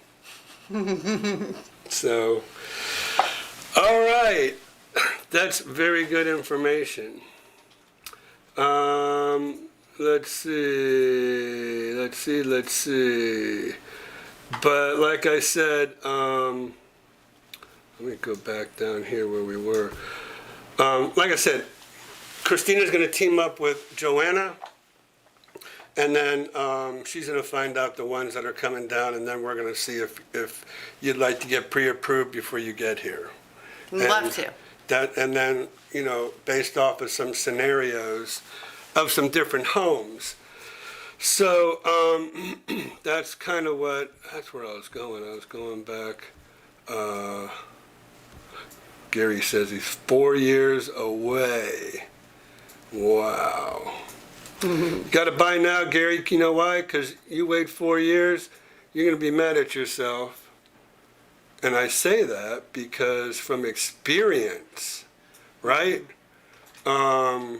So, all right. That's very good information. Let's see. But like I said, let me go back down here where we were. Like I said, Christina's going to team up with Joanna, and then she's going to find out the ones that are coming down, and then we're going to see if you'd like to get pre-approved before you get here. Love to. And then, based off of some scenarios of some different homes. So that's kind of that's where I was going. I was going back. Gary says he's 4 years away. Wow. Got to buy now, Gary. You know why? Because you wait 4 years, you're going to be mad at yourself. And I say that because from experience, right? I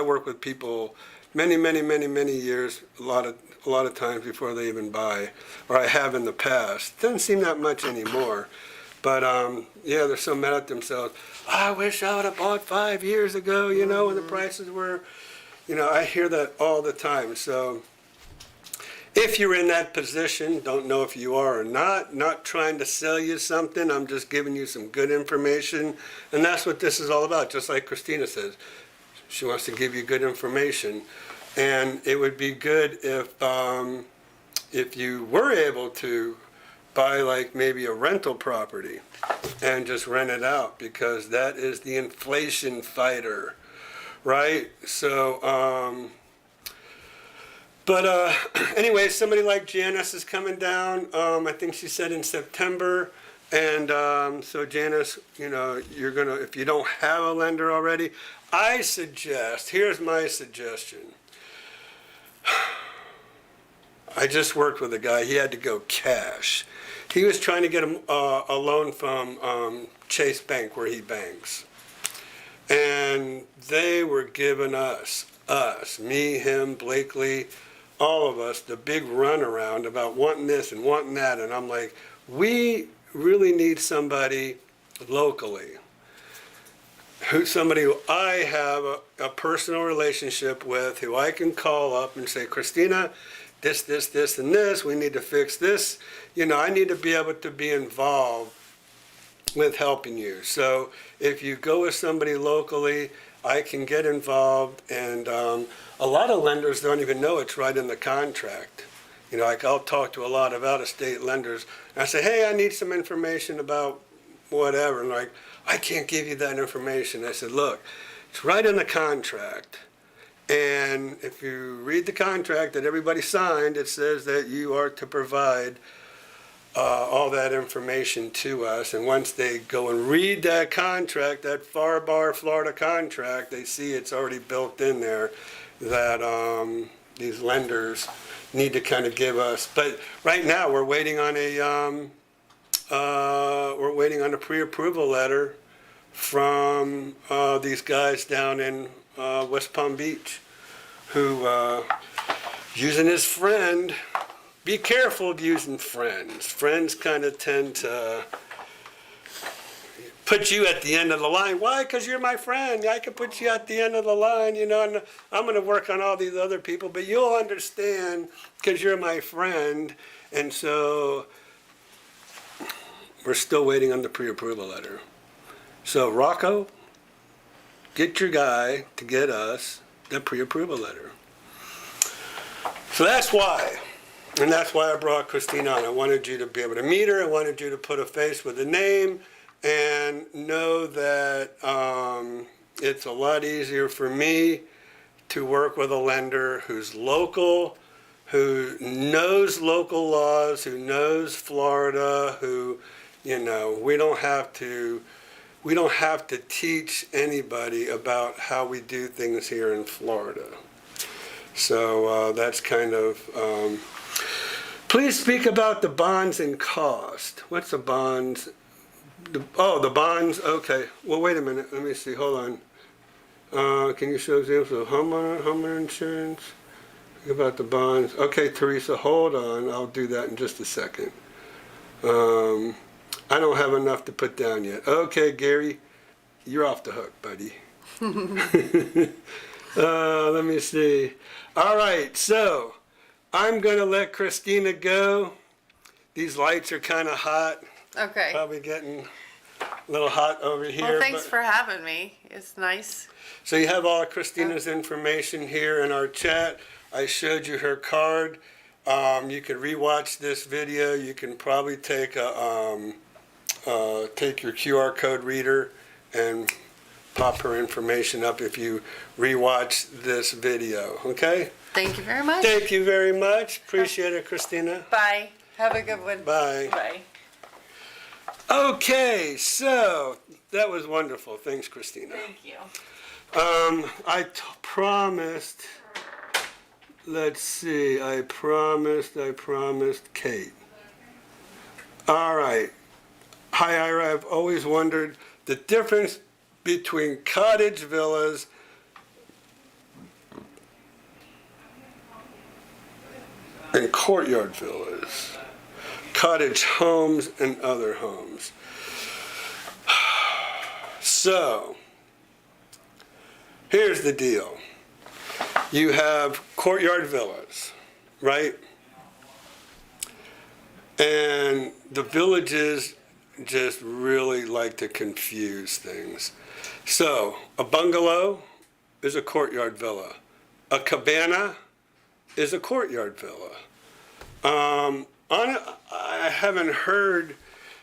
work with people many years, a lot of times before they even buy, or I have in the past. Doesn't seem that much anymore. But they're so mad at themselves. I wish I would have bought 5 years ago, when the prices were, I hear that all the time. So if you're in that position, don't know if you are or not trying to sell you something, I'm just giving you some good information. And that's what this is all about, just like Christina says. She wants to give you good information. And it would be good if you were able to buy like maybe a rental property and just rent it out, because that is the inflation fighter, right? So, anyway, somebody like Janice is coming down. I think she said in September. And so Janice, you're gonna, if you don't have a lender already, here's my suggestion. I just worked with a guy, he had to go cash. He was trying to get a loan from Chase Bank, where he banks. And they were giving us, me, him, Blakely, all of us, the big runaround about wanting this and wanting that. And I'm like, we really need somebody locally, somebody who I have a personal relationship with, who I can call up and say, Christina, this, and this, we need to fix this. I need to be able to be involved with helping you. So if you go with somebody locally, I can get involved. And a lot of lenders don't even know it's right in the contract. I'll talk to a lot of out-of-state lenders, and I say, hey, I need some information about whatever. And like, I can't give you that information. I said, look, it's right in the contract. And if you read the contract that everybody signed, it says that you are to provide all that information to us. And once they go and read that contract, that FAR Bar Florida contract, they see it's already built in there that these lenders need to kind of give us. But right now we're waiting on a pre-approval letter from these guys down in West Palm Beach who using his friend. Be careful of using friends. Friends kind of tend to put you at the end of the line. Why? Because you're my friend. I can put you at the end of the line, and I'm going to work on all these other people, but you'll understand because you're my friend. And so we're still waiting on the pre-approval letter. So Rocco, get your guy to get us the pre-approval letter. So that's why. And that's why I brought Christina on. I wanted you to be able to meet her. I wanted you to put a face with a name and know that it's a lot easier for me to work with a lender who's local, who knows local laws, who knows Florida, who, we don't have to teach anybody about how we do things here in Florida. So that's kind of... Please speak about the bonds and cost. What's the bonds? The bonds. Okay. Well, wait a minute. Let me see. Hold on. Can you show examples of homeowner insurance? Think about the bonds. Okay, Teresa, hold on. I'll do that in just a second. I don't have enough to put down yet. Okay, Gary, you're off the hook, buddy. Let me see. All right, so I'm going to let Christina go. These lights are kind of hot. Okay. Probably getting a little hot over here. Well, thanks for having me. It's nice. So you have all of Christina's information here in our chat. I showed you her card. You can rewatch this video. You can probably take your QR code reader and pop her information up if you rewatch this video. Okay? Thank you very much. Thank you very much. Appreciate it, Christina. Bye. Have a good one. Bye. Bye. Okay, so that was wonderful. Thanks, Christina. Thank you. I promised, let's see, I promised Kate. All right. Hi, Ira. I've always wondered the difference between cottage villas and courtyard villas, cottage homes and other homes. So, here's the deal. You have courtyard villas, right? And the villages just really like to confuse things. So, a bungalow is a courtyard villa. A cabana is a courtyard villa. I haven't heard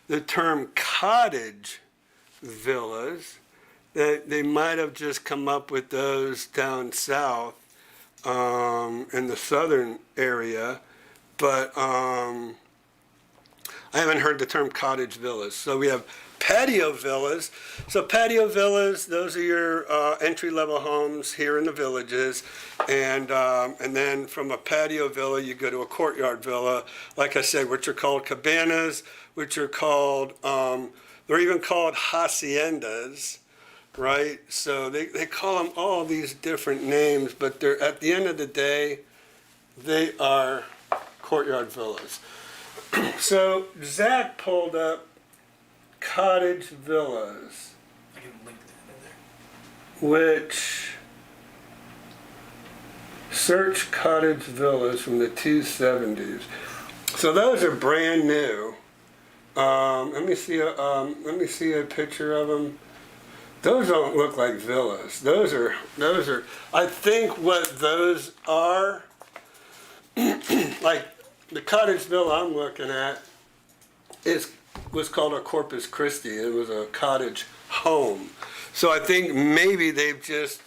the term cottage villas. That they might have just come up with those down south in the southern area, but I haven't heard the term cottage villas. So we have patio villas. So patio villas, those are your entry-level homes here in the villages, and then from a patio villa you go to a courtyard villa, like I said, which are called cabanas, which are called they're even called haciendas. Right, so they call them all these different names, but they're at the end of the day, they are courtyard villas. So Zach pulled up cottage villas, I can link that in there. which search cottage villas from the 270s. So those are brand new. Let me see a picture of them. Those don't look like villas. Those are, I think what those are, like the cottage villa I'm looking at was called a Corpus Christi. It was a cottage home. So I think maybe they've just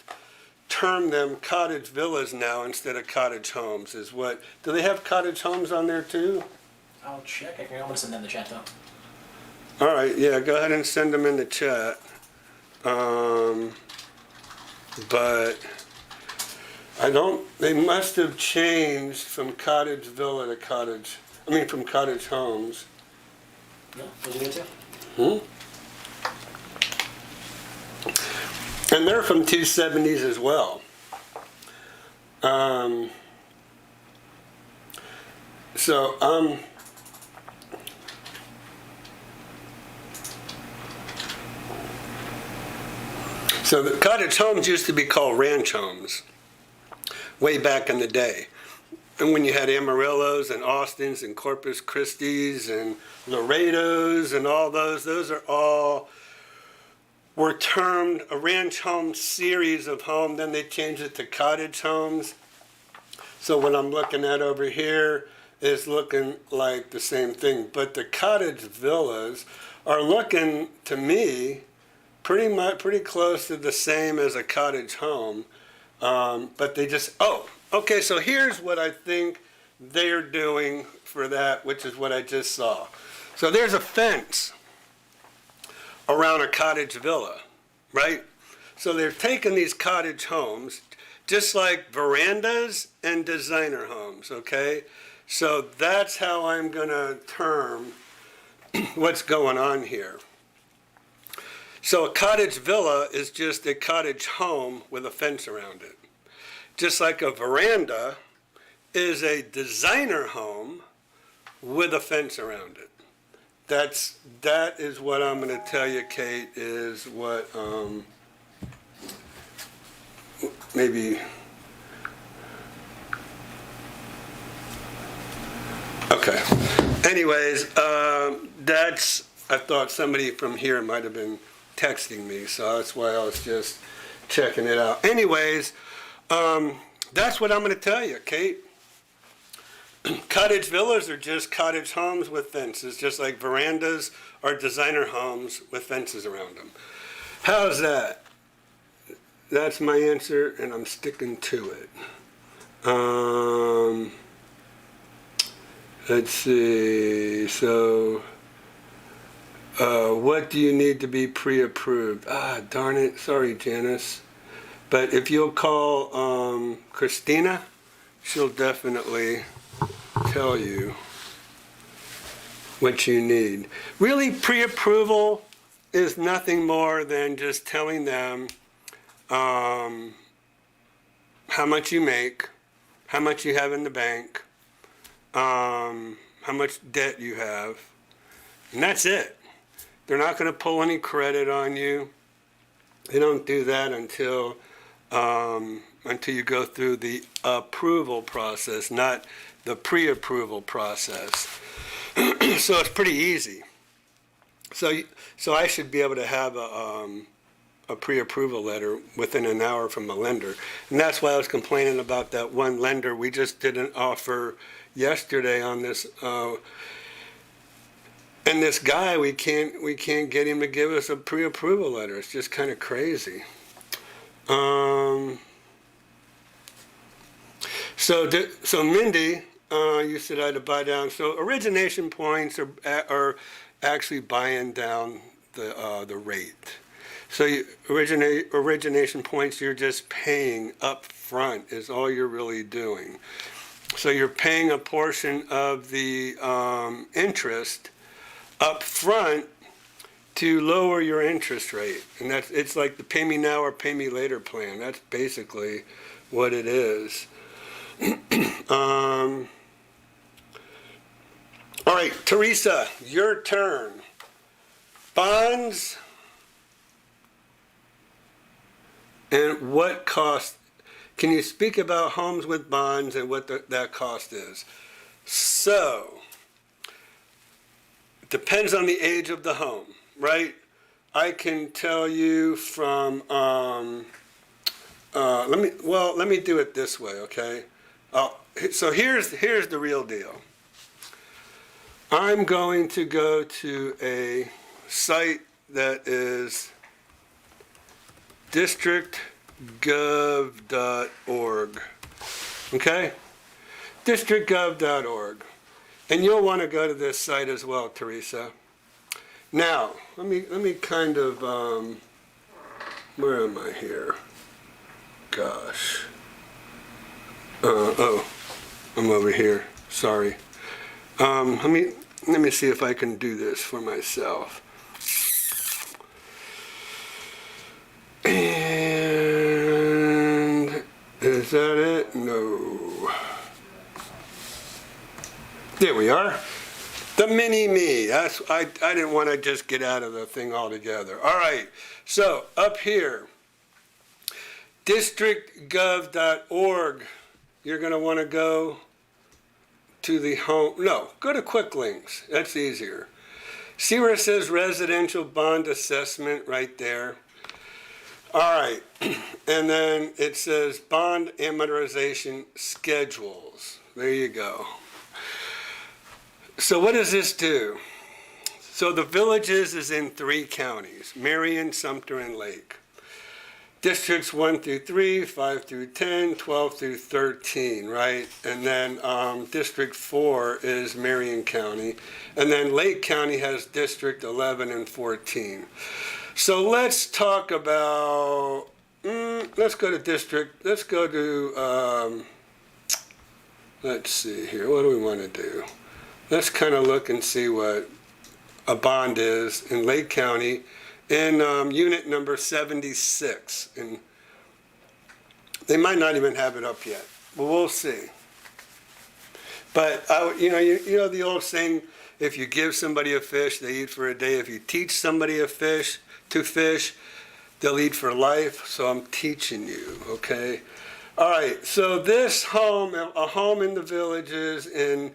termed them cottage villas now instead of cottage homes is what, do they have cottage homes on there too? I'll check. I'm gonna send them the chat though. All right, yeah, go ahead and send them in the chat. But they must have changed from cottage villa to from cottage homes. No, those are good too. And they're from 270s as well. So the cottage homes used to be called ranch homes way back in the day. And when you had Amarillos and Austins and Corpus Christis and Laredos and all those are all were termed a ranch home series of home. Then they changed it to cottage homes. So what I'm looking at over here is looking like the same thing. But the cottage villas are looking to me pretty close to the same as a cottage home. But they just, okay, so here's what I think they're doing for that, which is what I just saw. So there's a fence around a cottage villa, right? So they're taking these cottage homes, just like verandas and designer homes, okay? So that's how I'm gonna term what's going on here. So a cottage villa is just a cottage home with a fence around it. Just like a veranda is a designer home with a fence around it. That is what I'm going to tell you, Kate, is what maybe. Okay. Anyways, I thought somebody from here might have been texting me, so that's why I was just checking it out. Anyways, that's what I'm going to tell you, Kate. Cottage villas are just cottage homes with fences, just like verandas are designer homes with fences around them. How's that? That's my answer, and I'm sticking to it. Let's see. So, what do you need to be pre-approved? Darn it. Sorry, Janice. But if you'll call Christina, she'll definitely tell you what you need. Really, pre-approval is nothing more than just telling them how much you make, how much you have in the bank, how much debt you have, and that's it. They're not going to pull any credit on you. They don't do that until you go through the approval process, not the pre-approval process. So it's pretty easy. So I should be able to have a pre-approval letter within an hour from a lender. And that's why I was complaining about that one lender. We just did an offer yesterday on this, and this guy, we can't get him to give us a pre-approval letter. It's just kind of crazy. So Mindy, you said I had to buy down. So origination points are actually buying down the rate. So origination points, you're just paying up front is all you're really doing. So you're paying a portion of the interest up front to lower your interest rate. And it's like the pay me now or pay me later plan. That's basically what it is. All right, Teresa, your turn. Bonds and what cost? Can you speak about homes with bonds and what that cost is? So, it depends on the age of the home, right? I can tell you from, let me do it this way, okay? So here's the real deal. I'm going to go to a site that is districtgov.org. Okay? Districtgov.org. And you'll want to go to this site as well, Teresa. Now, let me kind of, where am I here? Gosh. Oh, I'm over here. Sorry. Let me see if I can do this for myself. And is that it? No. There we are. The mini me. I didn't want to just get out of the thing altogether. All right. So up here, districtgov.org. You're going to want to go to the home. No, go to quick links. That's easier. See where it says residential bond assessment right there. All right. And then it says bond amortization schedules. There you go. So what does this do? So the Villages is in 3 counties, Marion, Sumter, and Lake. Districts 1 through 3, 5 through 10, 12 through 13, right? And then District 4 is Marion County. And then Lake County has District 11 and 14. So let's talk about, let's go to let's see here, what do we want to do? Let's kind of look and see what a bond is in Lake County in unit number 76. And they might not even have it up yet, but we'll see. But, you know the old saying, if you give somebody a fish, they eat for a day. If you teach somebody to fish, they'll eat for life. So I'm teaching you, okay? All right, so this home, a home in the Villages in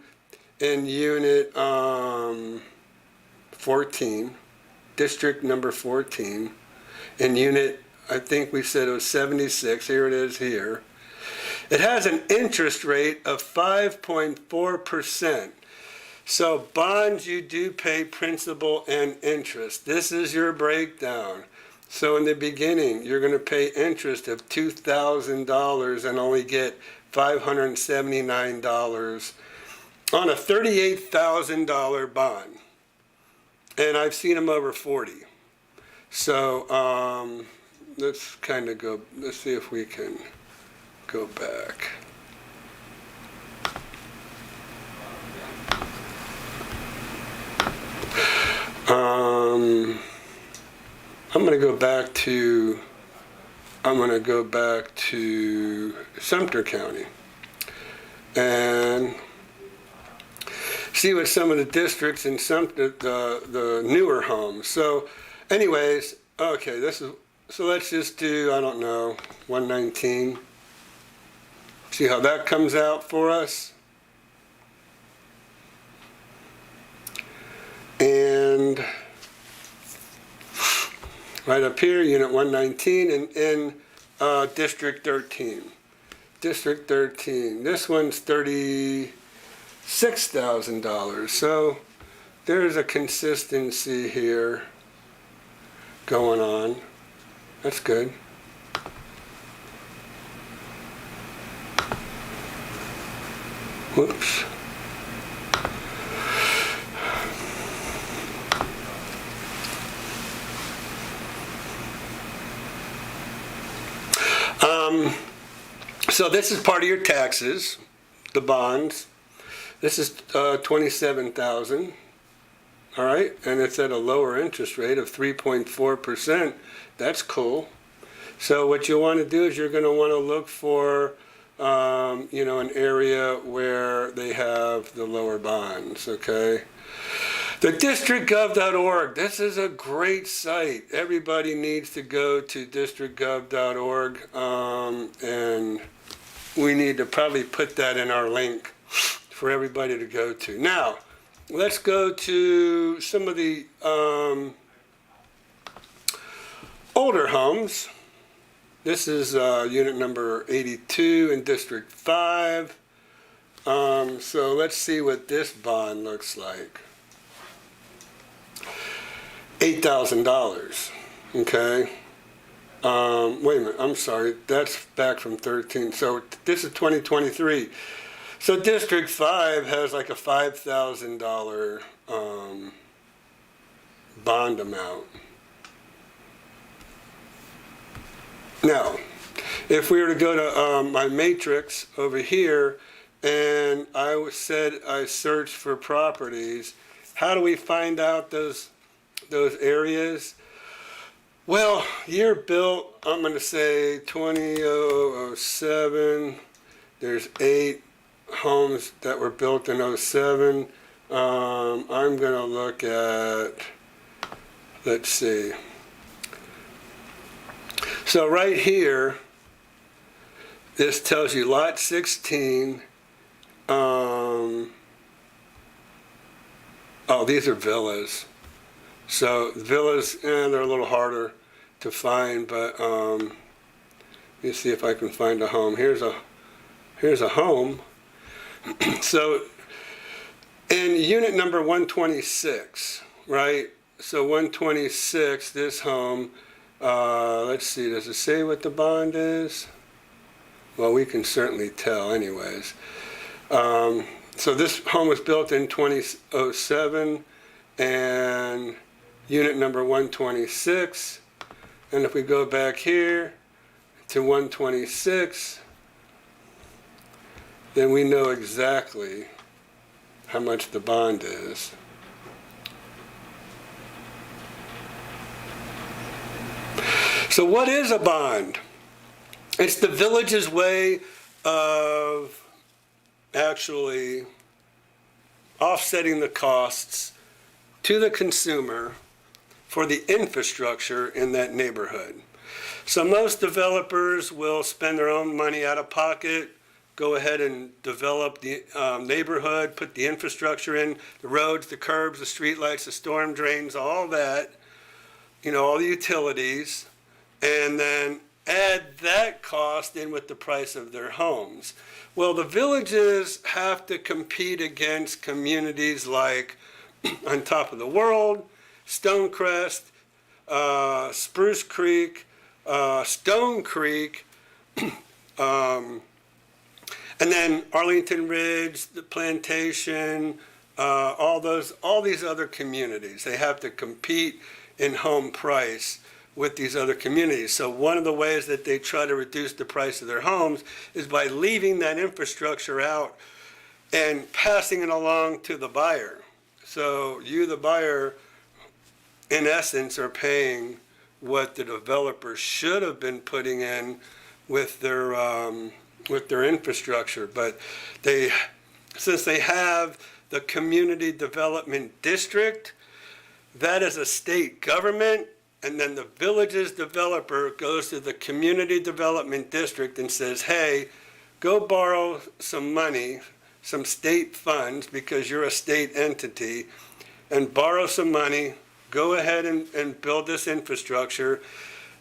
unit 14, district number 14, in unit, I think we said it was 76, here it is here. It has an interest rate of 5.4%. So bonds, you do pay principal and interest. This is your breakdown. So in the beginning, you're going to pay interest of $2,000 and only get $579 on a $38,000 bond. And I've seen them over 40. So let's kind of go, let's see if we can go back. I'm going to go back to Sumter County and see what some of the districts in Sumter, the newer homes. So anyways, okay, so let's just do, I don't know, 119. See how that comes out for us. And right up here, unit 119 and in district 13. District 13. This one's $36,000. So there's a consistency here going on. That's good. Whoops. So this is part of your taxes, the bonds. This is $27,000, all right, and it's at a lower interest rate of 3.4%. That's cool. So what you want to do is you're going to want to look for, an area where they have the lower bonds. Okay. The districtgov.org, this is a great site. Everybody needs to go to districtgov.org, and we need to probably put that in our link for everybody to go to. Now, let's go to some of the older homes. This is unit number 82 in District 5. So let's see what this bond looks like. $8,000, okay? Wait a minute, I'm sorry, that's back from 13. So this is 2023. So District 5 has like a $5,000 bond amount. Now, if we were to go to my matrix over here, and I said I searched for properties, how do we find out those areas? Well, year built, I'm going to say 2007. There's 8 homes that were built in '07. I'm going to look at, let's see. So right here, this tells you lot 16. Oh, these are villas. So villas, they're a little harder to find, but let me see if I can find a home. Here's a home. So in unit number 126, right? So 126, this home, let's see, does it say what the bond is? Well, we can certainly tell anyways. So this home was built in 2007, and unit number 126. And if we go back here to 126, then we know exactly how much the bond is. So what is a bond? It's the village's way of actually offsetting the costs to the consumer for the infrastructure in that neighborhood. So most developers will spend their own money out of pocket, go ahead and develop the neighborhood, put the infrastructure in, the roads, the curbs, the streetlights, the storm drains, all that, all the utilities, and then add that cost in with the price of their homes. Well, the villages have to compete against communities like On Top of the World, Stonecrest, Spruce Creek, Stone Creek, and then Arlington Ridge, the Plantation, all these other communities. They have to compete in home price with these other communities. So one of the ways that they try to reduce the price of their homes is by leaving that infrastructure out and passing it along to the buyer. So you, the buyer, in essence, are paying what the developer should have been putting in with their infrastructure. But since they have the community development district, that is a state government, and then the village's developer goes to the community development district and says, hey, go borrow some money, some state funds, because you're a state entity, and borrow some money, go ahead and build this infrastructure,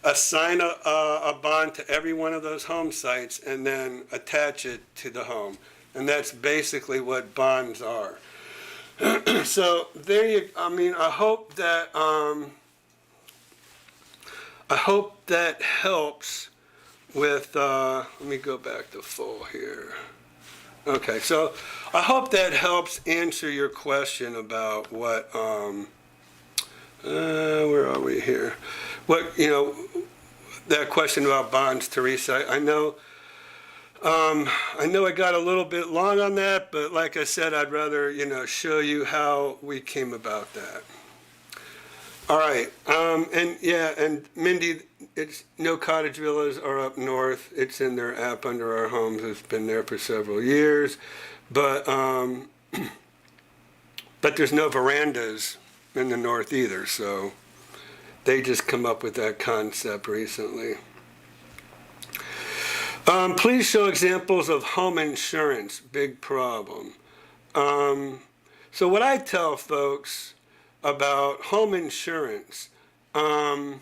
assign a bond to every one of those home sites, and then attach it to the home. And that's basically what bonds are. So I hope that helps with, let me go back to full here. Okay, so I hope that helps answer your question about what, where are we here? What, that question about bonds, Teresa. I know I got a little bit long on that, but like I said, I'd rather, show you how we came about that. All right, and Mindy, it's No Cottage Villas are up north. It's in their app under our homes. It's been there for several years, but there's no verandas in the north either, so they just come up with that concept recently. Please show examples of home insurance, big problem. So what I tell folks about home insurance, right,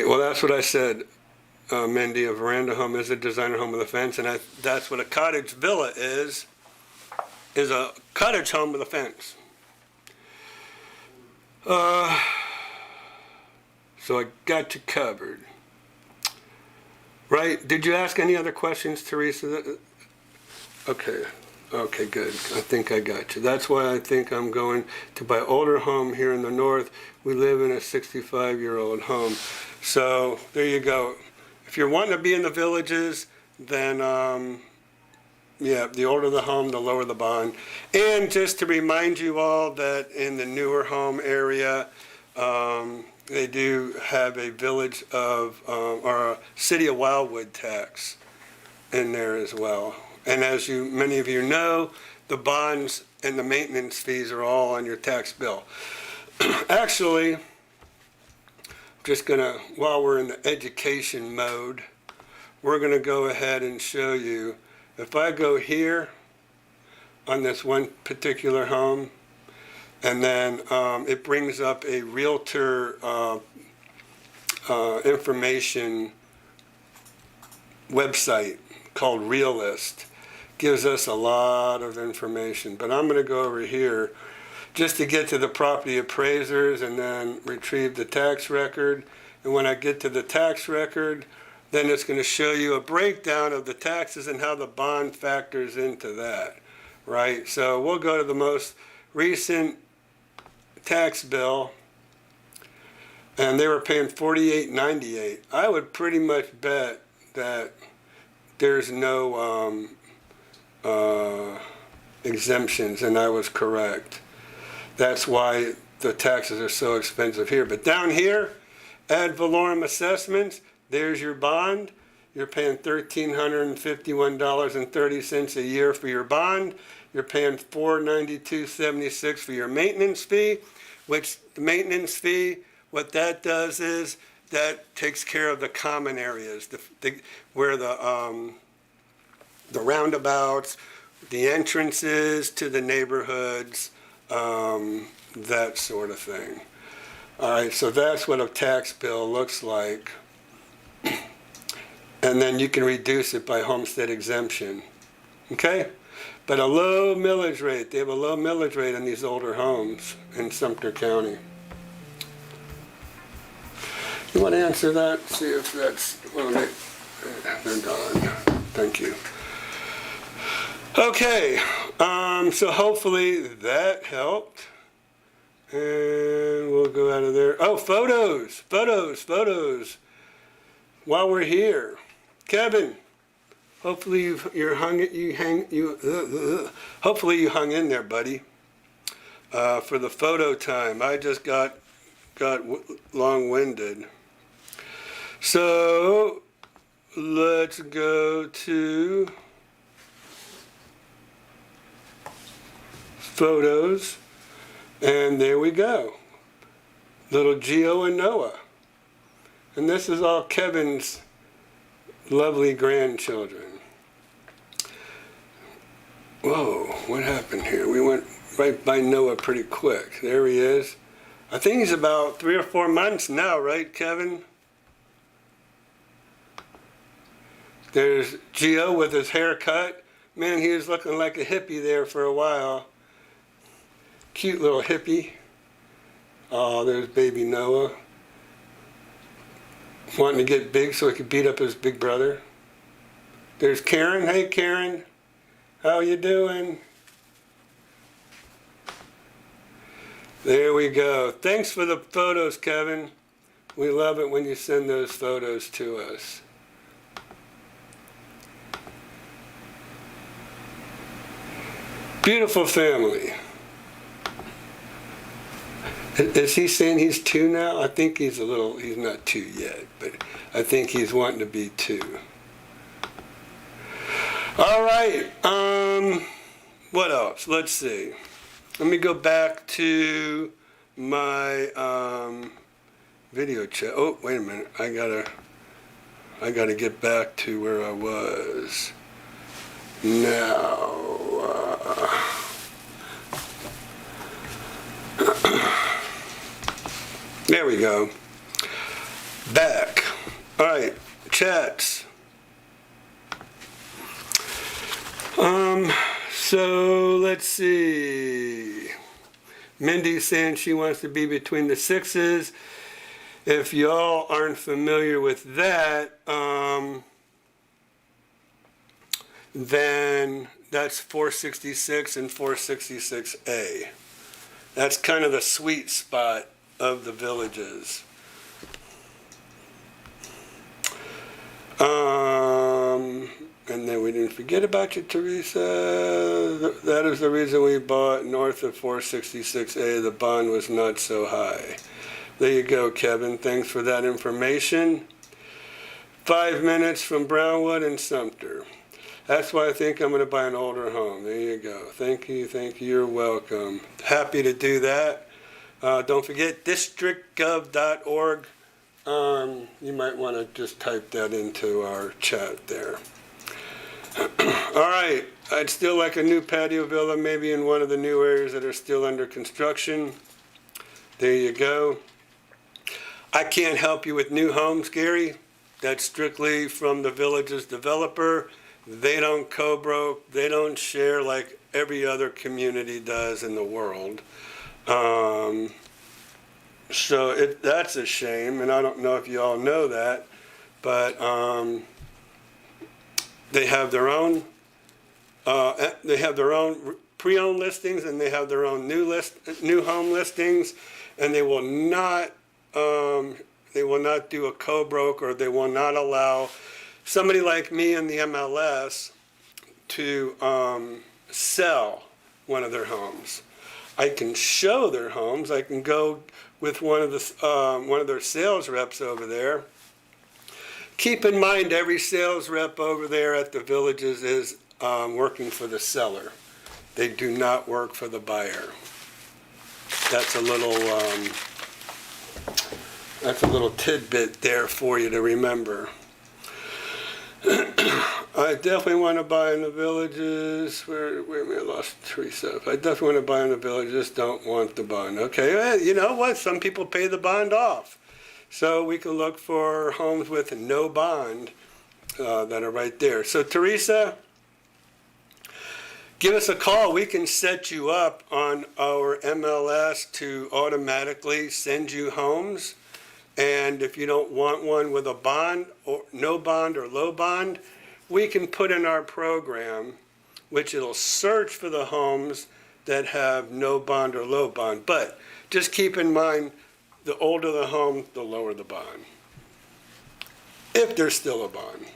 well that's what I said, Mindy. A veranda home is a designer home with a fence, and that's what a cottage villa is a cottage home with a fence. So I got you covered. Right? Did you ask any other questions, Teresa? Okay. Okay, good. I think I got you. That's why I think I'm going to buy older home here in the north. We live in a 65-year-old home. So there you go. If you're wanting to be in the villages, then yeah, the older the home, the lower the bond. And just to remind you all that in the newer home area, they do have a village of, or a city of Wildwood tax in there as well. And as many of you know, the bonds and the maintenance fees are all on your tax bill. Actually, just gonna, while we're in the education mode, we're gonna go ahead and show you, if I go here on this one particular home, and then it brings up a Realtor information website called Realist. Gives us a lot of information, but I'm going to go over here just to get to the property appraisers and then retrieve the tax record. And when I get to the tax record, then it's going to show you a breakdown of the taxes and how the bond factors into that, right? So we'll go to the most recent tax bill, and they were paying $48.98. I would pretty much bet that there's no exemptions, and I was correct. That's why the taxes are so expensive here. But down here, ad valorem assessments, there's your bond. You're paying $1,351.30 a year for your bond. You're paying $492.76 for your maintenance fee, which the maintenance fee, what that does is that takes care of the common areas, where the roundabouts, the entrances to the neighborhoods, that sort of thing. All right, so that's what a tax bill looks like. And then you can reduce it by homestead exemption. Okay? But a low millage rate. They have a low millage rate on these older homes in Sumter County. You want to answer that? See if that's, well, they're done. Thank you. Okay, so hopefully that helped. And we'll go out of there. Oh, photos. While we're here, Kevin, hopefully hopefully you hung in there, buddy, for the photo time. I just got long-winded. So let's go to photos, and there we go. Little Gio and Noah. And this is all Kevin's lovely grandchildren. Whoa, what happened here? We went right by Noah pretty quick. There he is. I think he's about 3 or 4 months now, right, Kevin? There's Gio with his hair cut. Man, he was looking like a hippie there for a while. Cute little hippie. Oh, there's baby Noah. Wanting to get big so he could beat up his big brother. There's Karen. Hey, Karen. How you doing? There we go. Thanks for the photos, Kevin. We love it when you send those photos to us. Beautiful family. Is he saying he's 2 now? I think he's not 2 yet, but I think he's wanting to be 2. All right, what else? Let's see. Let me go back to my video chat. Oh, wait a minute. I gotta get back to where I was. Now, there we go. Back. All right, chats. So let's see. Mindy's saying she wants to be between the 6s. If y'all aren't familiar with that, then that's 466 and 466A. That's kind of the sweet spot of the villages. And then we didn't forget about you, Teresa. That is the reason we bought north of 466A. The bond was not so high. There you go, Kevin. Thanks for that information. 5 minutes from Brownwood and Sumter. That's why I think I'm going to buy an older home. There you go. Thank you. You're welcome. Happy to do that. Don't forget districtgov.org. You might want to just type that into our chat there. All right. I'd still like a new patio villa, maybe in one of the new areas that are still under construction. There you go. I can't help you with new homes, Gary. That's strictly from the village's developer. They don't co-broke. They don't share like every other community does in the world. So that's a shame, and I don't know if you all know that, but they have their own pre-owned listings, and they have their own new home listings, and they will not do a co-broke, or they will not allow somebody like me in the MLS to sell one of their homes. I can show their homes. I can go with one of their sales reps over there. Keep in mind, every sales rep over there at the villages is working for the seller. They do not work for the buyer. That's a little tidbit there for you to remember. I definitely want to buy in the villages. Where I lost Teresa. I definitely want to buy in the villages, just don't want the bond. Okay, you know what? Some people pay the bond off. So we can look for homes with no bond that are right there. So Teresa, give us a call. We can set you up on our MLS to automatically send you homes. And if you don't want one with a bond, or no bond or low bond, we can put in our program, which it'll search for the homes that have no bond or low bond. But just keep in mind, the older the home, the lower the bond, if there's still a bond.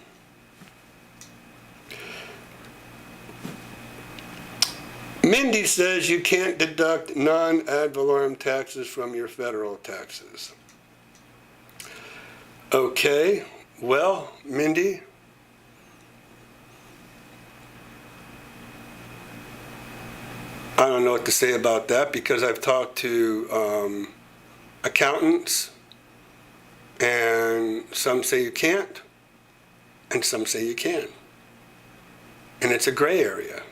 Mindy says you can't deduct non-ad valorem taxes from your federal taxes. Okay, well, Mindy, I don't know what to say about that, because I've talked to accountants, and some say you can't, and some say you can. And it's a gray area.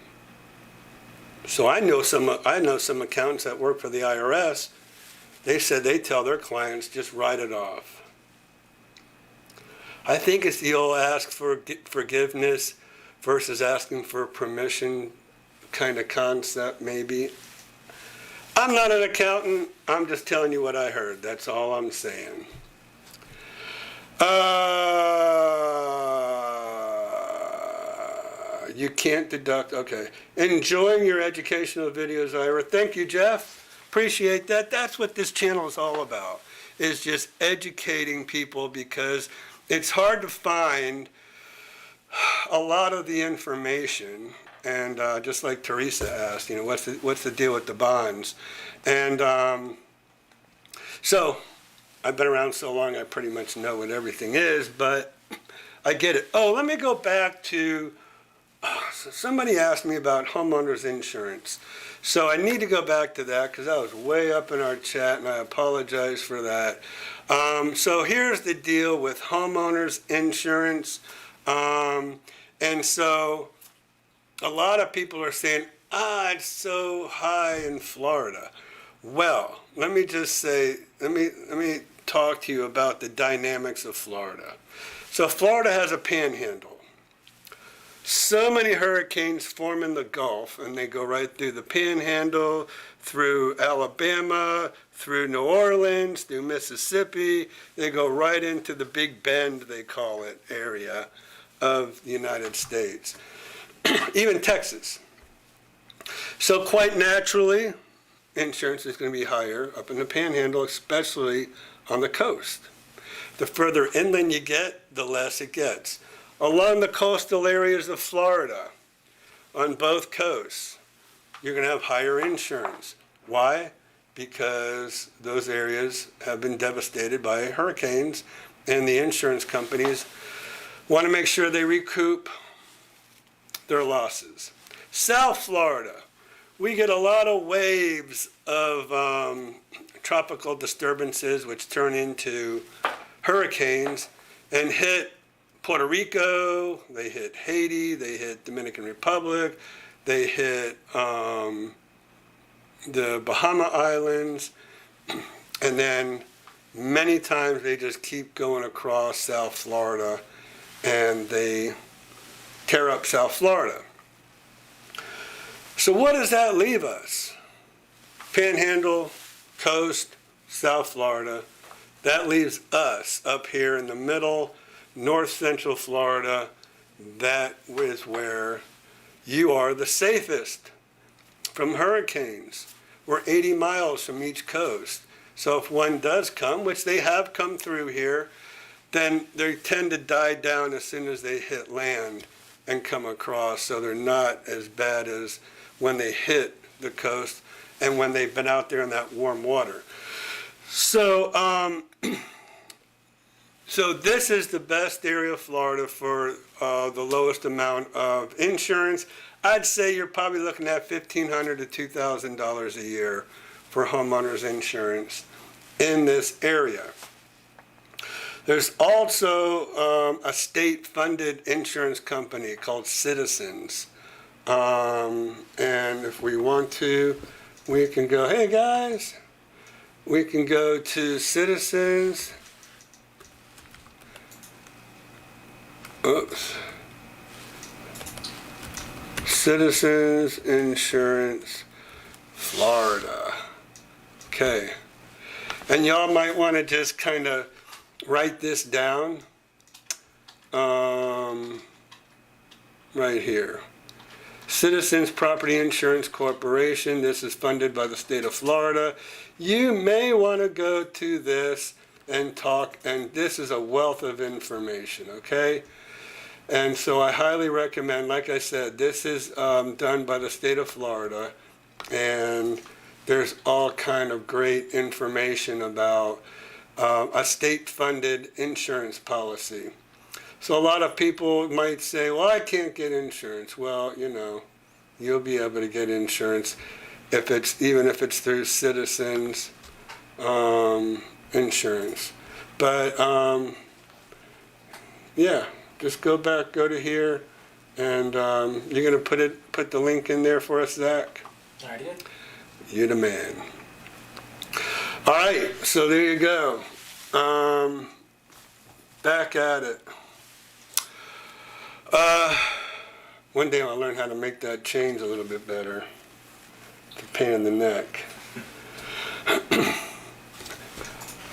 So I know some accountants that work for the IRS. They said they tell their clients, just write it off. I think it's the old ask for forgiveness versus asking for permission kind of concept, maybe. I'm not an accountant. I'm just telling you what I heard. That's all I'm saying. You can't deduct. Okay. Enjoying your educational videos, Ira. Thank you, Jeff. Appreciate that. That's what this channel is all about, is just educating people, because it's hard to find a lot of the information. And just like Teresa asked, you know, what's the deal with the bonds? And so I've been around so long, I pretty much know what everything is, but I get it. Oh, let me go back to, so somebody asked me about homeowners insurance. So I need to go back to that, because that was way up in our chat, and I apologize for that. So here's the deal with homeowners insurance. And so a lot of people are saying, it's so high in Florida. Well, let me just say, let me talk to you about the dynamics of Florida. So Florida has a panhandle. so many hurricanes form in the Gulf, and they go right through the Panhandle, through Alabama, through New Orleans, through Mississippi. They go right into the Big Bend, they call it, area of the United States, even Texas. So quite naturally, insurance is going to be higher up in the Panhandle, especially on the coast. The further inland you get, the less it gets. Along the coastal areas of Florida, on both coasts, you're going to have higher insurance. Why? Because those areas have been devastated by hurricanes, and the insurance companies want to make sure they recoup their losses. South Florida, we get a lot of waves of tropical disturbances which turn into hurricanes and hit Puerto Rico, they hit Haiti, they hit Dominican Republic, they hit the Bahama Islands, and then many times they just keep going across South Florida and they tear up South Florida. So what does that leave us? Panhandle, coast, South Florida. That leaves us up here in the middle, north central Florida. That is where you are the safest from hurricanes. We're 80 miles from each coast. So if one does come, which they have come through here, then they tend to die down as soon as they hit land and come across. So they're not as bad as when they hit the coast and when they've been out there in that warm water. So, so this is the best area of Florida for the lowest amount of insurance. I'd say you're probably looking at $1,500 to $2,000 a year for homeowners insurance in this area. There's also a state-funded insurance company called Citizens. And if we want to, we can go, hey guys, we can go to Citizens. Oops. Citizens Insurance, Florida. Okay. And y'all might want to just kind of write this down right here. Citizens Property Insurance Corporation. This is funded by the state of Florida. You may want to go to this and talk, and this is a wealth of information, okay? And so I highly recommend, like I said, this is done by the state of Florida, and there's all kind of great information about a state-funded insurance policy. So a lot of people might say, well, I can't get insurance. Well, you know, you'll be able to get insurance even if it's through Citizens Insurance. But yeah, just go to here, and you're gonna put the link in there for us, Zach? Already did. You're the man. All right, so there you go. Back at it. One day I'll learn how to make that change a little bit better. It's a pain in the neck.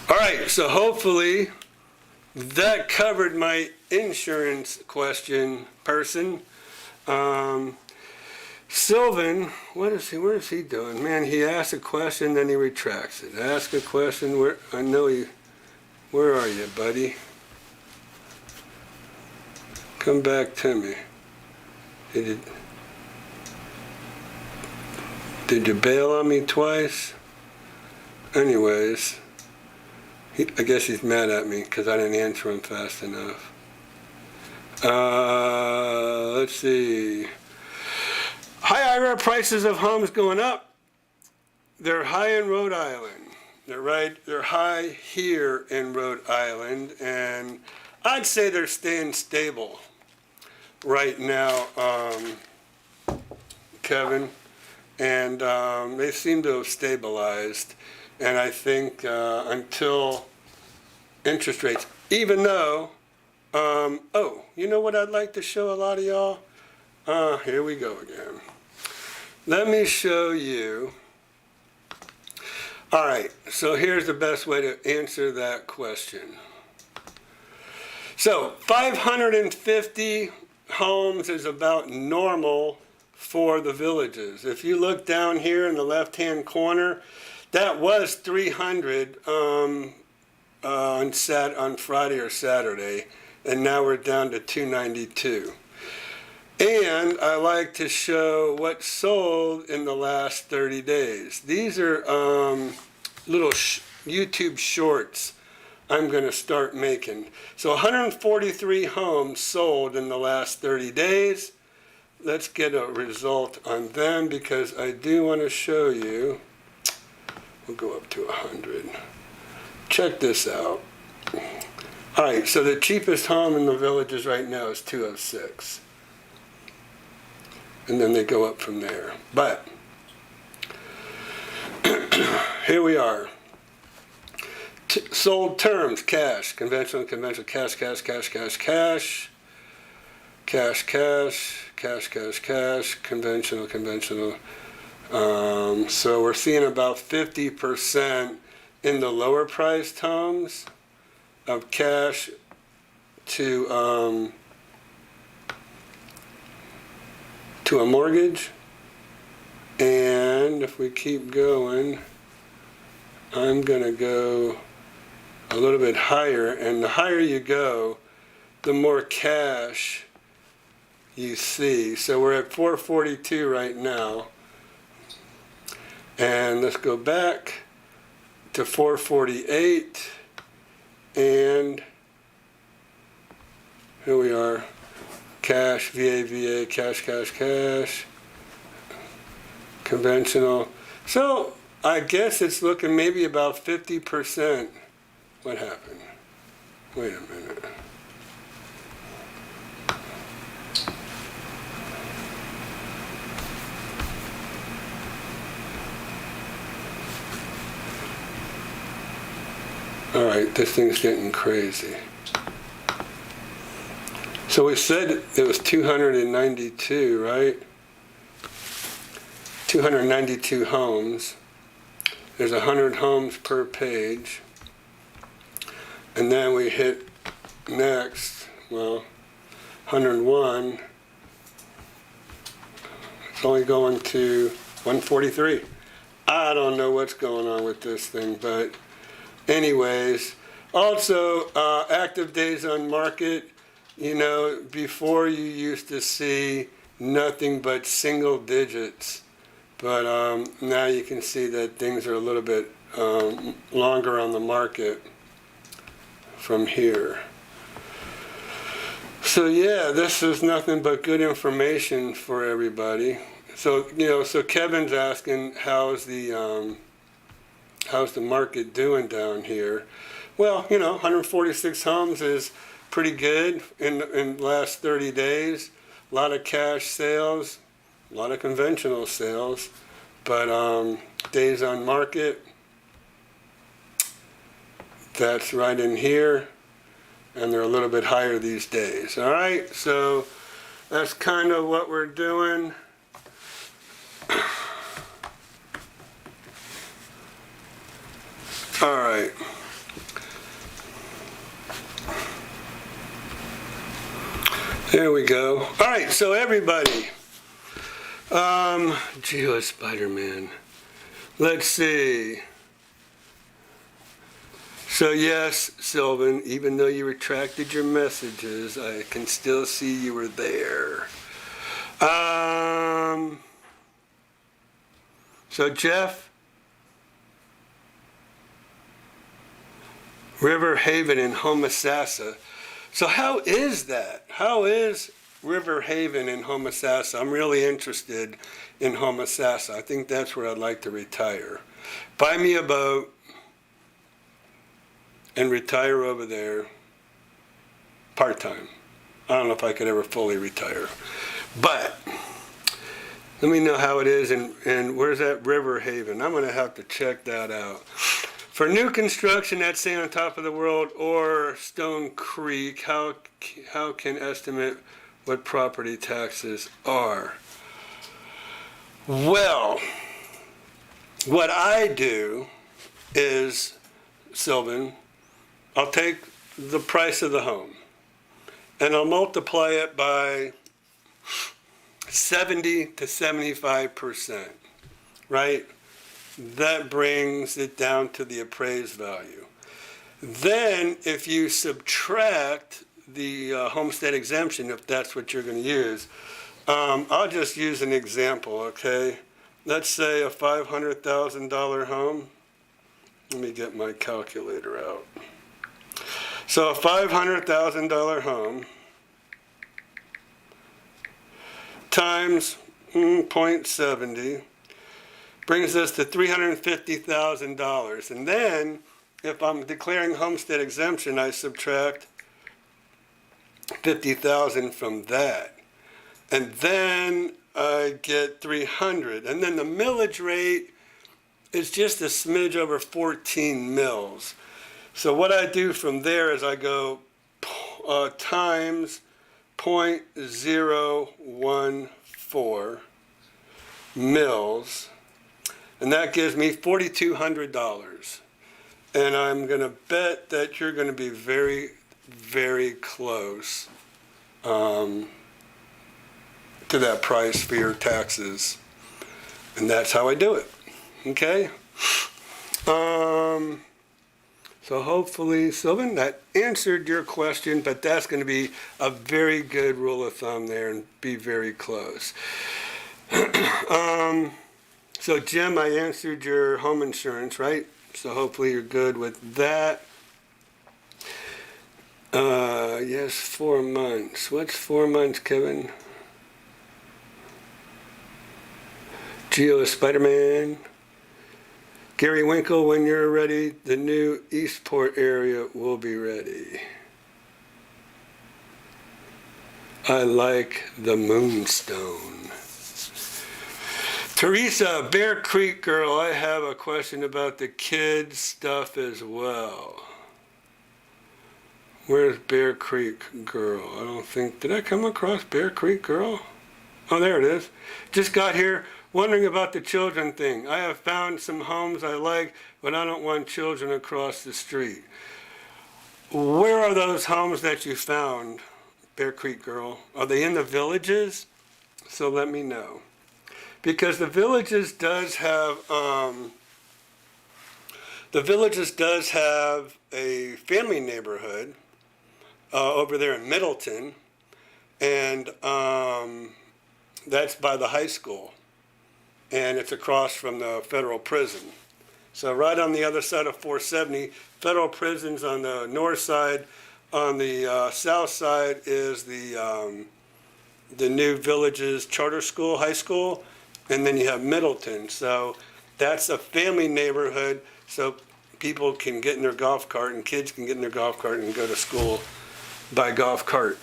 All right, so hopefully that covered my insurance question person. Sylvan, where is he doing? Man, he asks a question, then he retracts it. Ask a question, where are you, buddy? Come back to me. Did you bail on me twice? Anyways, I guess he's mad at me because I didn't answer him fast enough. Let's see. High IRA prices of homes going up. They're high in Rhode Island. They're high here in Rhode Island, and I'd say they're staying stable right now, Kevin, and they seem to have stabilized. And I think until interest rates, even though, oh, you know what I'd like to show a lot of y'all? Here we go again. Let me show you. All right, so here's the best way to answer that question. So 550 homes is about normal for the villages. If you look down here in the left-hand corner, that was 300 on Friday or Saturday, and now we're down to 292. And I like to show what sold in the last 30 days. These are little YouTube shorts I'm going to start making. So 143 homes sold in the last 30 days. Let's get a result on them because I do want to show you. We'll go up to 100. Check this out. All right, so the cheapest home in the villages right now is 206. And then they go up from there. But here we are. Sold terms, cash, conventional, cash, conventional. So we're seeing about 50% in the lower priced homes of cash to a mortgage. And if we keep going, I'm gonna go a little bit higher, and the higher you go, the more cash you see. So we're at 442 right now, and let's go back to 448, and here we are. Cash, VA, cash, conventional. So I guess it's looking maybe about 50%. What happened? Wait a minute. All right, this thing's getting crazy. So we said it was 292, right? 292 homes. There's 100 homes per page. And then we hit next, well, 101. It's only going to 143. I don't know what's going on with this thing, but anyways. Also, active days on market. You know, before you used to see nothing but single digits, but now you can see that things are a little bit longer on the market from here. So yeah, this is nothing but good information for everybody. So, you know, so Kevin's asking how's the market doing down here? Well, you know, 146 homes is pretty good in the last 30 days. A lot of cash sales, a lot of conventional sales, but days on market, that's right in here, and they're a little bit higher these days. All right, so that's kind of what we're doing. All right. There we go. All right, so everybody, Geo Spider-Man. Let's see. So yes, Sylvan, even though you retracted your messages, I can still see you were there. So Jeff, River Haven in Homosassa. So how is that? How is River Haven in Homosassa? I'm really interested in Homosassa. I think that's where I'd like to retire. Buy me a boat and retire over there part-time. I don't know if I could ever fully retire. But let me know how it is, and where's that River Haven? I'm going to have to check that out. For new construction, that's say on top of the world or Stone Creek, how can estimate what property taxes are. Well, what I do is, Sylvan, I'll take the price of the home and I'll multiply it by 70 to 75%, right? That brings it down to the appraised value. Then if you subtract the homestead exemption, if that's what you're going to use, I'll just use an example, okay? Let's say a $500,000 home. Let me get my calculator out. So a $500,000 home times 0.70 brings us to $350,000. And then if I'm declaring homestead exemption, I subtract 50,000 from that. And then I get 300. And then the millage rate is just a smidge over 14 mils. So what I do from there is I go times 0.014 mils, and that gives me $4,200. And I'm going to bet that you're going to be very, very close to that price for your taxes. And that's how I do it. Okay? So hopefully, Sylvan, that answered your question, but that's going to be a very good rule of thumb there and be very close. So Jim, I answered your home insurance, right? So hopefully you're good with that. Yes, 4 months. What's 4 months, Kevin? Geo Spider-Man. Gary Winkle, when you're ready, the new Eastport area will be ready. I like the Moonstone. Teresa, Bear Creek girl, I have a question about the kids stuff as well. Where's Bear Creek girl? I don't think, did I come across Bear Creek girl? Oh, there it is. Just got here. Wondering about the children thing. I have found some homes I like, but I don't want children across the street. Where are those homes that you found, Bear Creek girl? Are they in the villages? So let me know. Because the villages does have a family neighborhood over there in Middleton, and that's by the high school. And it's across from the federal prison. So right on the other side of 470, federal prison's on the north side. On the south side is the new Villages Charter School, high school, and then you have Middleton. So that's a family neighborhood, so people can get in their golf cart and kids can get in their golf cart and go to school by golf cart.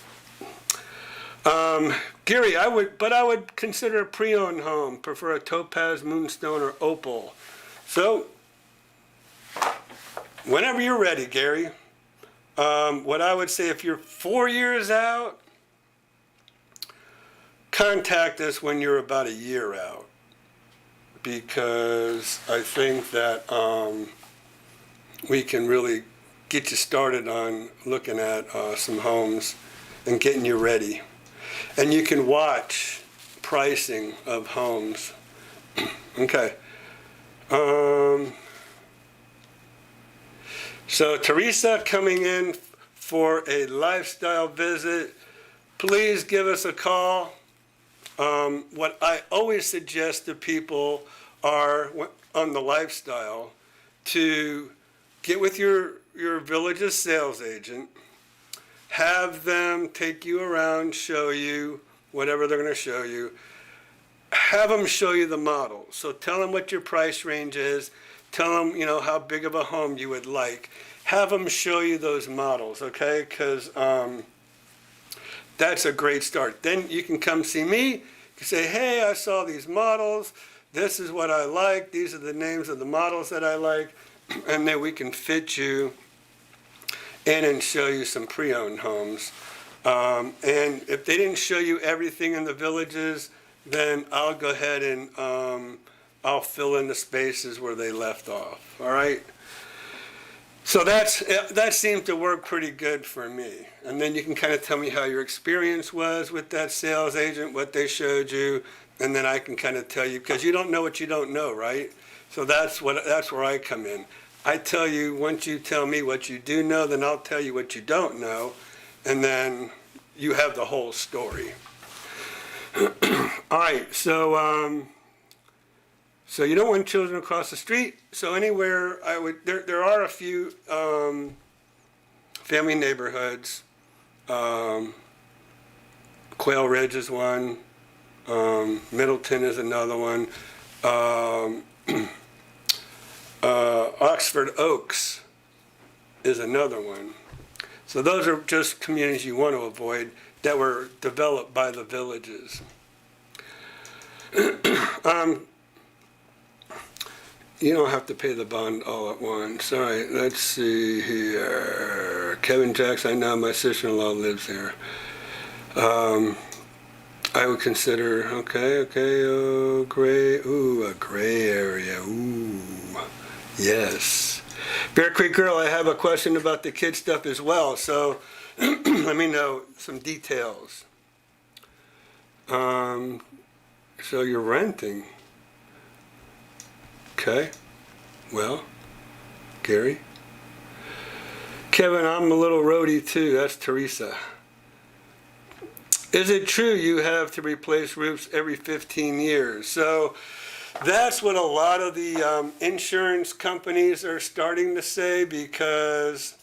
Gary, I would consider a pre-owned home, prefer a topaz, moonstone, or opal. So, whenever you're ready, Gary, what I would say, if you're 4 years out, contact us when you're about a year out, because I think that we can really get you started on looking at some homes and getting you ready. And you can watch pricing of homes. Okay. So Teresa coming in for a lifestyle visit. Please give us a call. What I always suggest to people are on the lifestyle to get with your village's sales agent. Have them take you around, show you whatever they're going to show you. Have them show you the model. So tell them what your price range is. Tell them, how big of a home you would like. Have them show you those models, okay? Because that's a great start. Then you can come see me. You can say, hey, I saw these models. This is what I like. These are the names of the models that I like. And then we can fit you in and show you some pre-owned homes And if they didn't show you everything in the villages, then I'll go ahead and I'll fill in the spaces where they left off. All right. So that seemed to work pretty good for me. And then you can kind of tell me how your experience was with that sales agent, what they showed you, and then I can kind of tell you, because you don't know what you don't know, right? So that's where I come in. I tell you, once you tell me what you do know, then I'll tell you what you don't know, and then you have the whole story. All right, so you don't want children across the street. So anywhere there are a few family neighborhoods. Quail Ridge is one. Middleton is another one. Oxford Oaks is another one. So those are just communities you want to avoid that were developed by the villages. You don't have to pay the bond all at once. All right, let's see here. Kevin Jackson, I know my sister-in-law lives there. I would consider, a gray area, yes. Bear Creek Girl, I have a question about the kid stuff as well, so let me know some details. So you're renting. Okay, well, Gary. Kevin, I'm a little roadie too, that's Teresa. Is it true you have to replace roofs every 15 years? So that's what a lot of the insurance companies are starting to say, because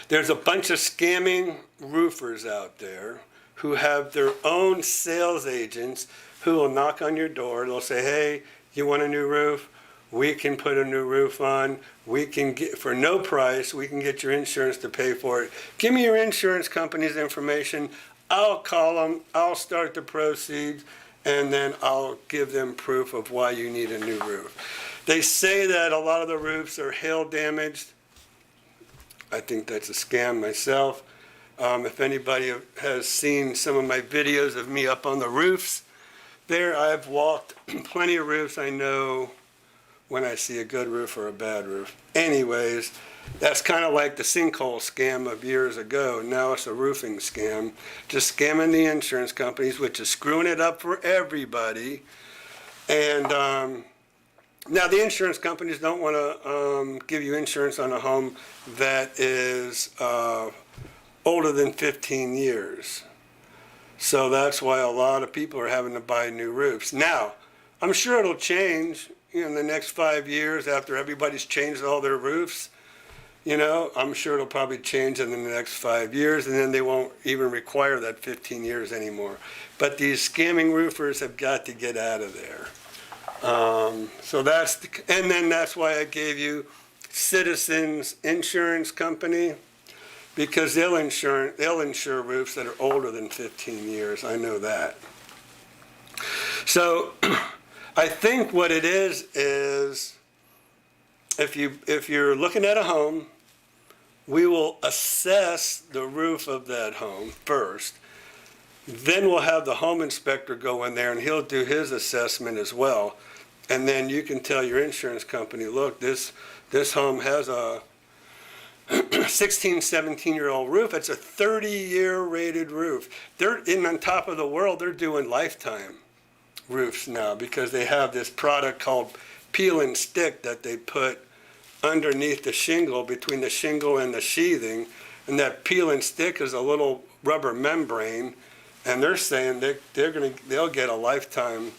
there's a bunch of scamming roofers out there who have their own sales agents who will knock on your door. They'll say, hey, you want a new roof? We can put a new roof on. We can get, for no price, we can get your insurance to pay for it. Give me your insurance company's information. I'll call them. I'll start the proceeds, and then I'll give them proof of why you need a new roof. They say that a lot of the roofs are hail damaged. I think that's a scam myself. If anybody has seen some of my videos of me up on the roofs, there I've walked plenty of roofs. I know when I see a good roof or a bad roof. Anyways, that's kind of like the sinkhole scam of years ago. Now it's a roofing scam. Just scamming the insurance companies, which is screwing it up for everybody. And now the insurance companies don't want to give you insurance on a home that is older than 15 years. So that's why a lot of people are having to buy new roofs. Now, I'm sure it'll change in the next 5 years after everybody's changed all their roofs. I'm sure it'll probably change in the next 5 years, and then they won't even require that 15 years anymore. But these scamming roofers have got to get out of there. So and then that's why I gave you Citizens Insurance Company, because they'll insure roofs that are older than 15 years. I know that. So I think what it is if you're looking at a home, we will assess the roof of that home first. Then we'll have the home inspector go in there and he'll do his assessment as well. And then you can tell your insurance company, look, this home has a 16, 17-year-old roof. It's a 30-year rated roof. They're on top of the world. They're doing lifetime roofs now because they have this product called peel and stick that they put underneath the shingle, between the shingle and the sheathing. And that peel and stick is a little rubber membrane. And they're saying they'll get a lifetime.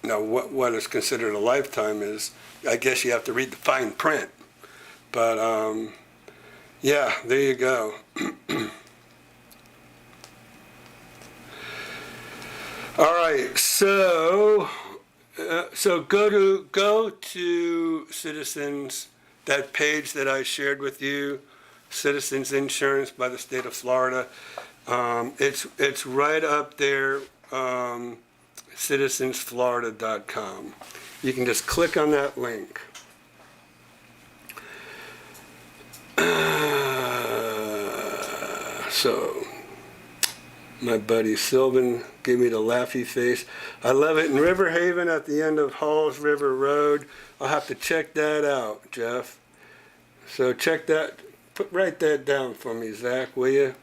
Now, what is considered a lifetime is, I guess you have to read the fine print. But, yeah, there you go. All right, so go to Citizens, that page that I shared with you, Citizens Insurance by the state of Florida. It's right up there, citizensflorida.com. You can just click on that link. So, my buddy Sylvan gave me the laughy face. I love it in River Haven at the end of Halls River Road. I'll have to check that out, Jeff. So check that, write that down for me, Zach, will you?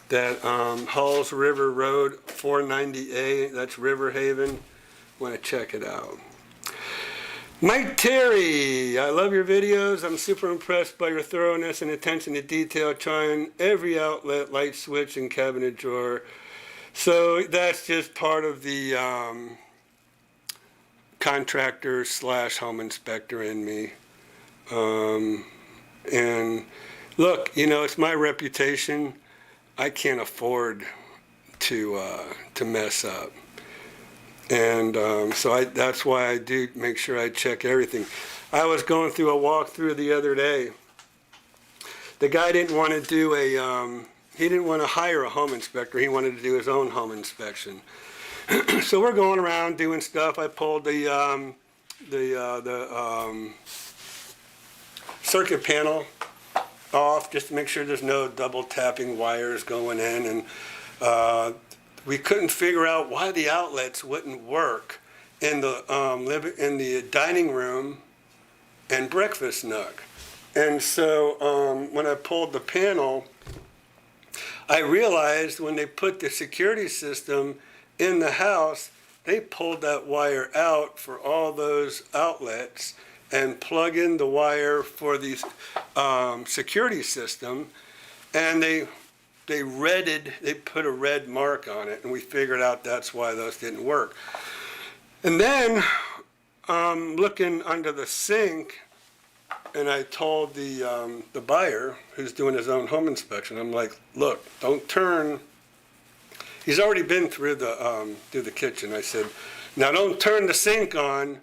That Halls River Road, 490A, that's River Haven. Want to check it out. Mike Terry, I love your videos. I'm super impressed by your thoroughness and attention to detail, trying every outlet, light switch, and cabinet drawer. So that's just part of the contractor / home inspector in me. And look, you know, it's my reputation. I can't afford to mess up. And so that's why I do make sure I check everything. I was going through a walkthrough the other day. The guy didn't want to do he didn't want to hire a home inspector. He wanted to do his own home inspection. So we're going around doing stuff. I pulled the circuit panel off just to make sure there's no double tapping wires going in, and we couldn't figure out why the outlets wouldn't work in the dining room and breakfast nook. And so when I pulled the panel, I realized when they put the security system in the house, they pulled that wire out for all those outlets and plug in the wire for the security system, and they put a red mark on it, and we figured out that's why those didn't work. And then looking under the sink, and I told the buyer who's doing his own home inspection, I'm like, look, don't turn. He's already been through the kitchen. I said, now don't turn the sink on.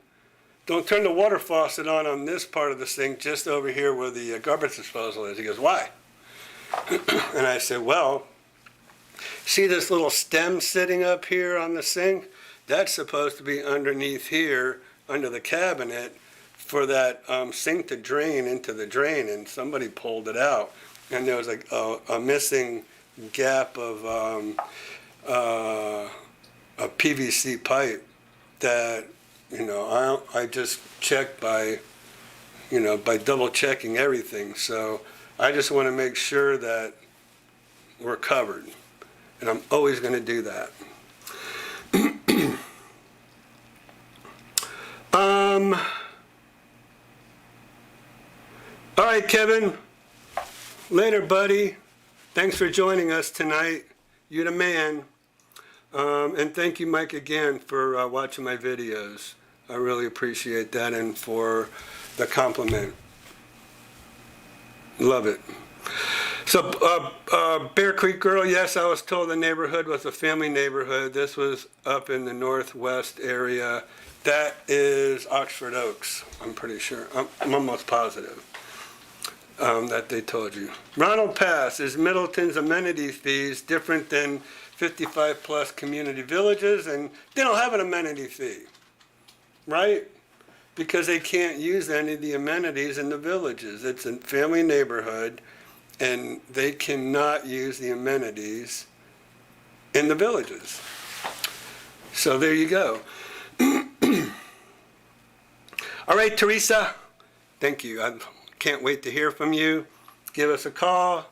Don't turn the water faucet on this part of the sink, just over here where the garbage disposal is. He goes, why? And I said, well, see this little stem sitting up here on the sink? That's supposed to be underneath here, under the cabinet, for that sink to drain into the drain, and somebody pulled it out. And there was like a missing gap of a PVC pipe that, you know, I just checked by double checking everything. So I just want to make sure that we're covered, and I'm always going to do that. All right, Kevin. Later, buddy. Thanks for joining us tonight. You're the man. And thank you, Mike, again for watching my videos. I really appreciate that, and for the compliment. Love it. So, Bear Creek Girl, yes, I was told the neighborhood was a family neighborhood. This was up in the northwest area. That is Oxford Oaks, I'm pretty sure. I'm almost positive that they told you. Ronald Pass, is Middleton's amenity fees different than 55-plus community villages? And they don't have an amenity fee, right? Because they can't use any of the amenities in the villages. It's a family neighborhood, and they cannot use the amenities in the villages. So there you go. All right, Teresa, thank you. I can't wait to hear from you. Give us a call.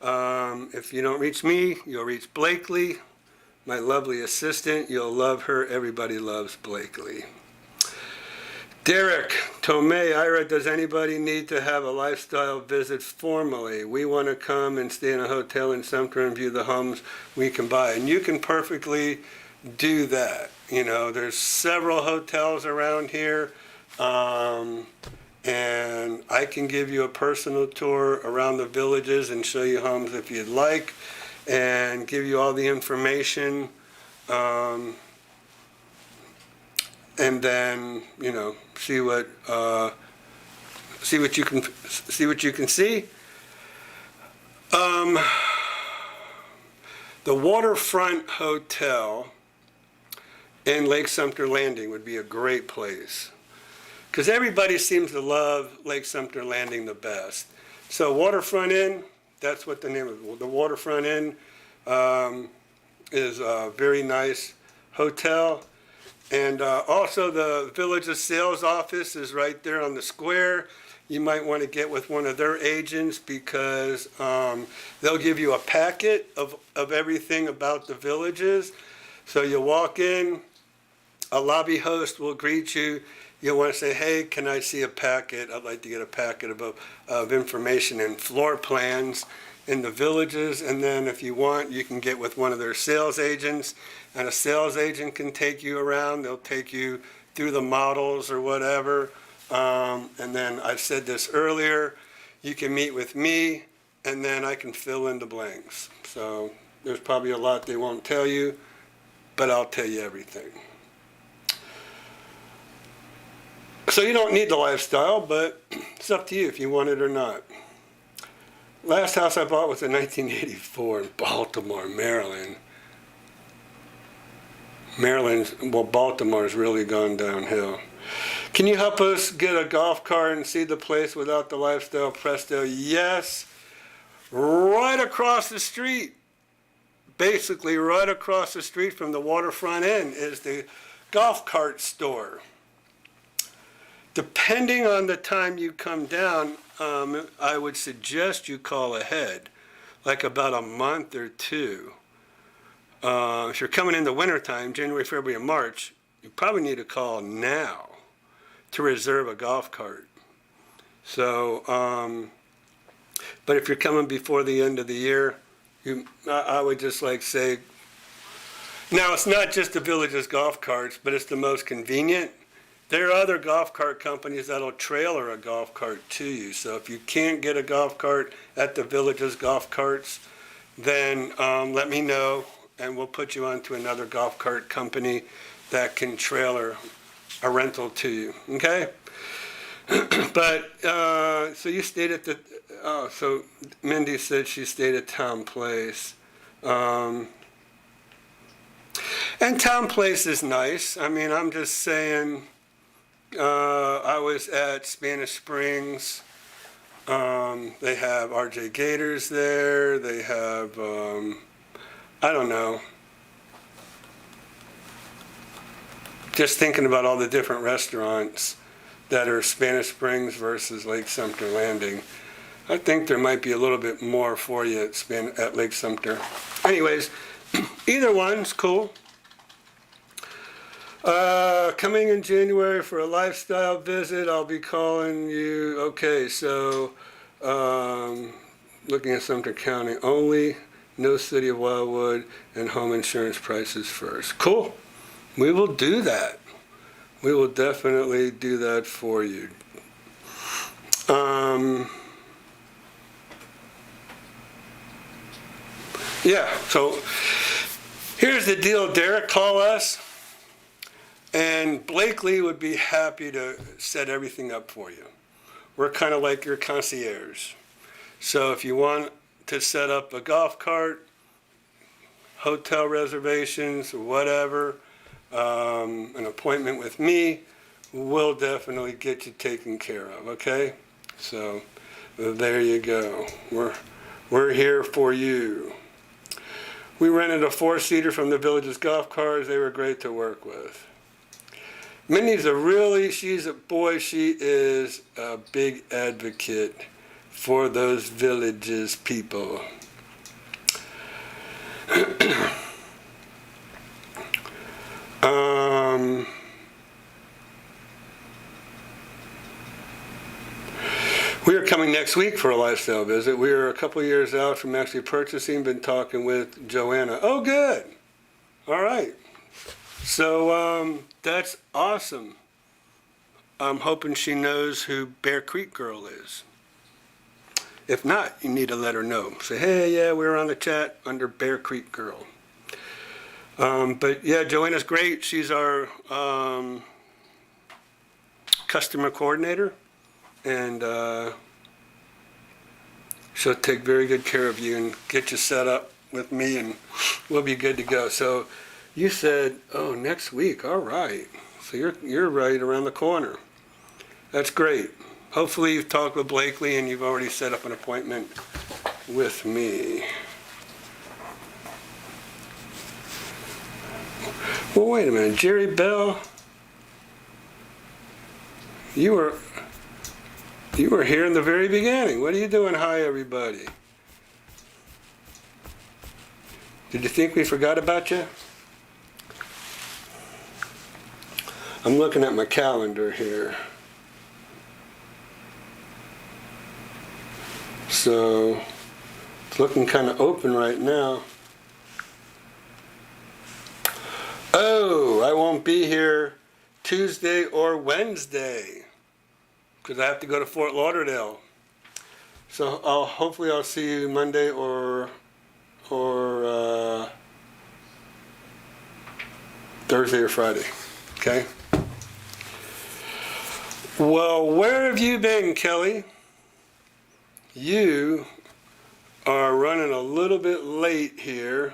If you don't reach me, you'll reach Blakely, my lovely assistant. You'll love her. Everybody loves Blakely. Derek, Tomei, Ira, does anybody need to have a lifestyle visit formally? We want to come and stay in a hotel in Sumter and view the homes we can buy. And you can perfectly do that. You know, there's several hotels around here. And I can give you a personal tour around the villages and show you homes if you'd like, and give you all the information. And then, you know, see what you can see. The Waterfront Hotel in Lake Sumter Landing would be a great place, because everybody seems to love Lake Sumter Landing the best. So Waterfront Inn, That's what the name of it. The Waterfront Inn is a very nice hotel. And also the Village's sales office is right there on the square. You might want to get with one of their agents because they'll give you a packet of everything about the Villages. So you walk in, a lobby host will greet you. You'll want to say, hey, can I see a packet? I'd like to get a packet of information and floor plans in the Villages. And then if you want, you can get with one of their sales agents, and a sales agent can take you around. They'll take you through the models or whatever. And then I said this earlier, you can meet with me, and then I can fill in the blanks. So there's probably a lot they won't tell you, but I'll tell you everything. So you don't need the lifestyle, but it's up to you if you want it or not. Last house I bought was in 1984 in Baltimore, Maryland. Baltimore's really gone downhill. Can you help us get a golf cart and see the place without the lifestyle? Presto, yes. Right across the street, basically right across the street from the Waterfront Inn is the golf cart store. Depending on the time you come down, I would suggest you call ahead, like about a month or two. If you're coming in the wintertime, January, February, and March, you probably need to call now to reserve a golf cart. So, but if you're coming before the end of the year, I would just like say, now it's not just the Village's golf carts, but it's the most convenient. There are other golf cart companies that'll trailer a golf cart to you. So if you can't get a golf cart at the Village's golf carts, then let me know, and we'll put you onto another golf cart company that can trailer a rental to you, okay? But, so you stayed at the, so Mindy said she stayed at Town Place. And Town Place is nice. I mean, I'm just saying, I was at Spanish Springs. They have RJ Gators there. They have, I don't know. Just thinking about all the different restaurants that are Spanish Springs versus Lake Sumter Landing. I think there might be a little bit more for you at Lake Sumter. Anyways, either one's cool. Coming in January for a lifestyle visit, I'll be calling you. Okay, so looking at Sumter County only, no City of Wildwood, and home insurance prices first. Cool. We will do that. We will definitely do that for you. Yeah, so here's the deal, Derek. Call us, and Blakely would be happy to set everything up for you. We're kind of like your concierge. So if you want to set up a golf cart, hotel reservations, or whatever, an appointment with me, we'll definitely get you taken care of, okay? So there you go. We're here for you. We rented a 4-seater from the Village's golf cars. They were great to work with. Minnie's she is a big advocate for those Villages people. We are coming next week for a lifestyle visit. We are a couple years out from actually purchasing, been talking with Joanna. Oh, good. All right. So that's awesome. I'm hoping she knows who Bear Creek Girl is. If not, you need to let her know. Say, hey, yeah, we were on the chat under Bear Creek Girl. But yeah, Joanna's great. She's our customer coordinator, and she'll take very good care of you and get you set up with me, and we'll be good to go. So you said, oh, next week. All right. So you're right around the corner. That's great. Hopefully you've talked with Blakely and you've already set up an appointment with me. Well, wait a minute, Jerry Bell, you were here in the very beginning. What are you doing? Hi, everybody. Did you think we forgot about you? I'm looking at my calendar here. So it's looking kind of open right now. Oh, I won't be here Tuesday or Wednesday because I have to go to Fort Lauderdale. So hopefully I'll see you Monday or Thursday or Friday. Okay? Well, where have you been, Kelly? You are running a little bit late here.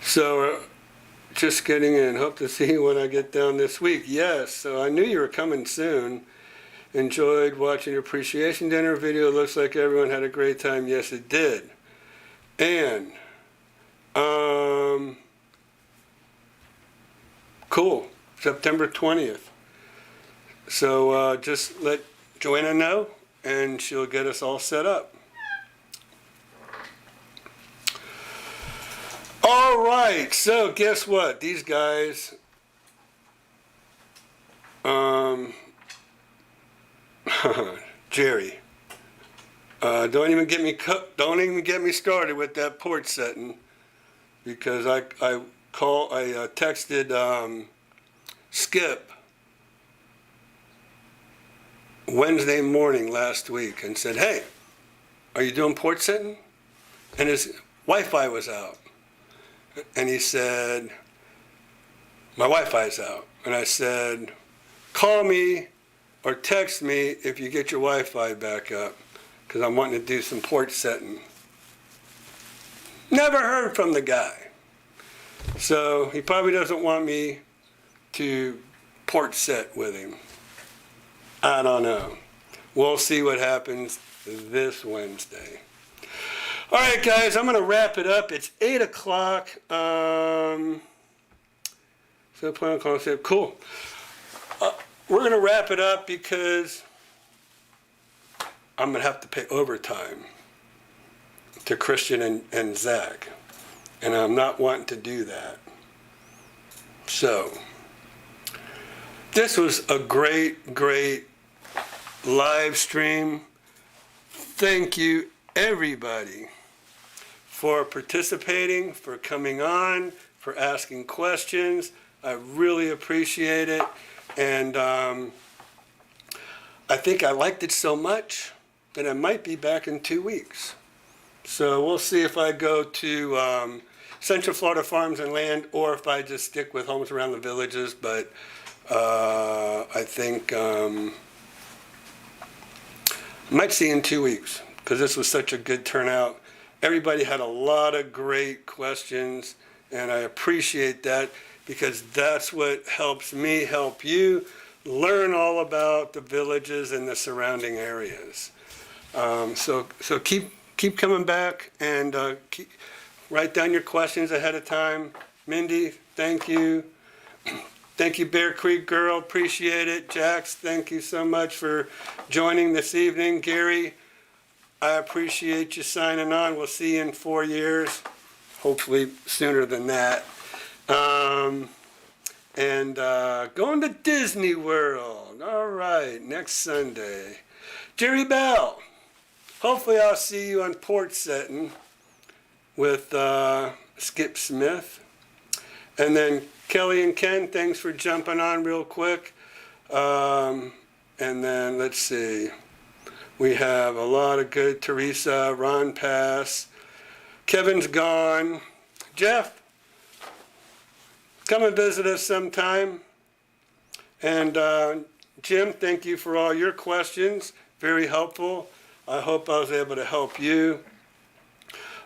So, just getting in. Hope to see you when I get down this week. Yes, so I knew you were coming soon. Enjoyed watching your appreciation dinner video. Looks like everyone had a great time. Yes, it did. And, cool. September 20th. So just let Joanna know, and she'll get us all set up. All right, so guess what? These guys, Jerry, don't even get me started with that porch setting, because I texted Skip Wednesday morning last week and said, hey, are you doing porch sitting? And his Wi-Fi was out. And he said, my Wi-Fi's out. And I said, call me or text me if you get your Wi-Fi back up, because I'm wanting to do some porch setting. Never heard from the guy. So he probably doesn't want me to porch set with him. I don't know. We'll see what happens this Wednesday. All right, guys, I'm going to wrap it up. It's 8 o'clock. So plan on concept. Cool. We're going to wrap it up because I'm going to have to pay overtime to Christian and Zach. And I'm not wanting to do that. So, this was a great, great live stream. Thank you, everybody, for participating, for coming on, for asking questions. I really appreciate it. And I think I liked it so much that I might be back in 2 weeks. So we'll see if I go to Central Florida Farms and Land or if I just stick with Homes Around the Villages. But I think I might see you in 2 weeks because this was such a good turnout. Everybody had a lot of great questions, and I appreciate that because that's what helps me help you learn all about the villages and the surrounding areas. So keep coming back and write down your questions ahead of time. Mindy, thank you. Thank you, Bear Creek Girl. Appreciate it. Jax, thank you so much for joining this evening. Gary, I appreciate you signing on. We'll see you in 4 years, hopefully sooner than that. Going to Disney World. All right, next Sunday. Jerry Bell, hopefully I'll see you on Port Setting with Skip Smith. And then Kelly and Ken, thanks for jumping on real quick. And then let's see. We have a lot of good. Teresa, Ron Pass, Kevin's gone. Jeff, come and visit us sometime. And Jim, thank you for all your questions. Very helpful. I hope I was able to help you.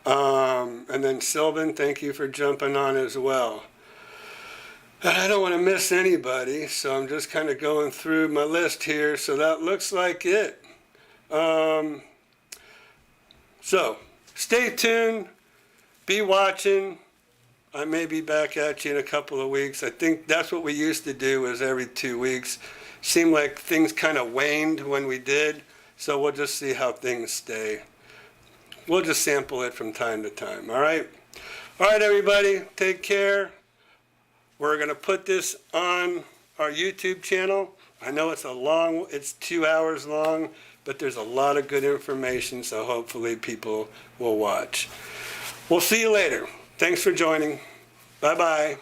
And then Sylvan, thank you for jumping on as well. And I don't want to miss anybody, so I'm just kind of going through my list here. So that looks like it. So stay tuned, be watching. I may be back at you in a couple of weeks. I think that's what we used to do, was every 2 weeks. Seemed like things kind of waned when we did, so we'll just see how things stay. We'll just sample it from time to time, all right? All right, everybody, take care. We're going to put this on our YouTube channel. I know it's 2 hours long, but there's a lot of good information, so hopefully people will watch. We'll see you later. Thanks for joining. Bye-bye.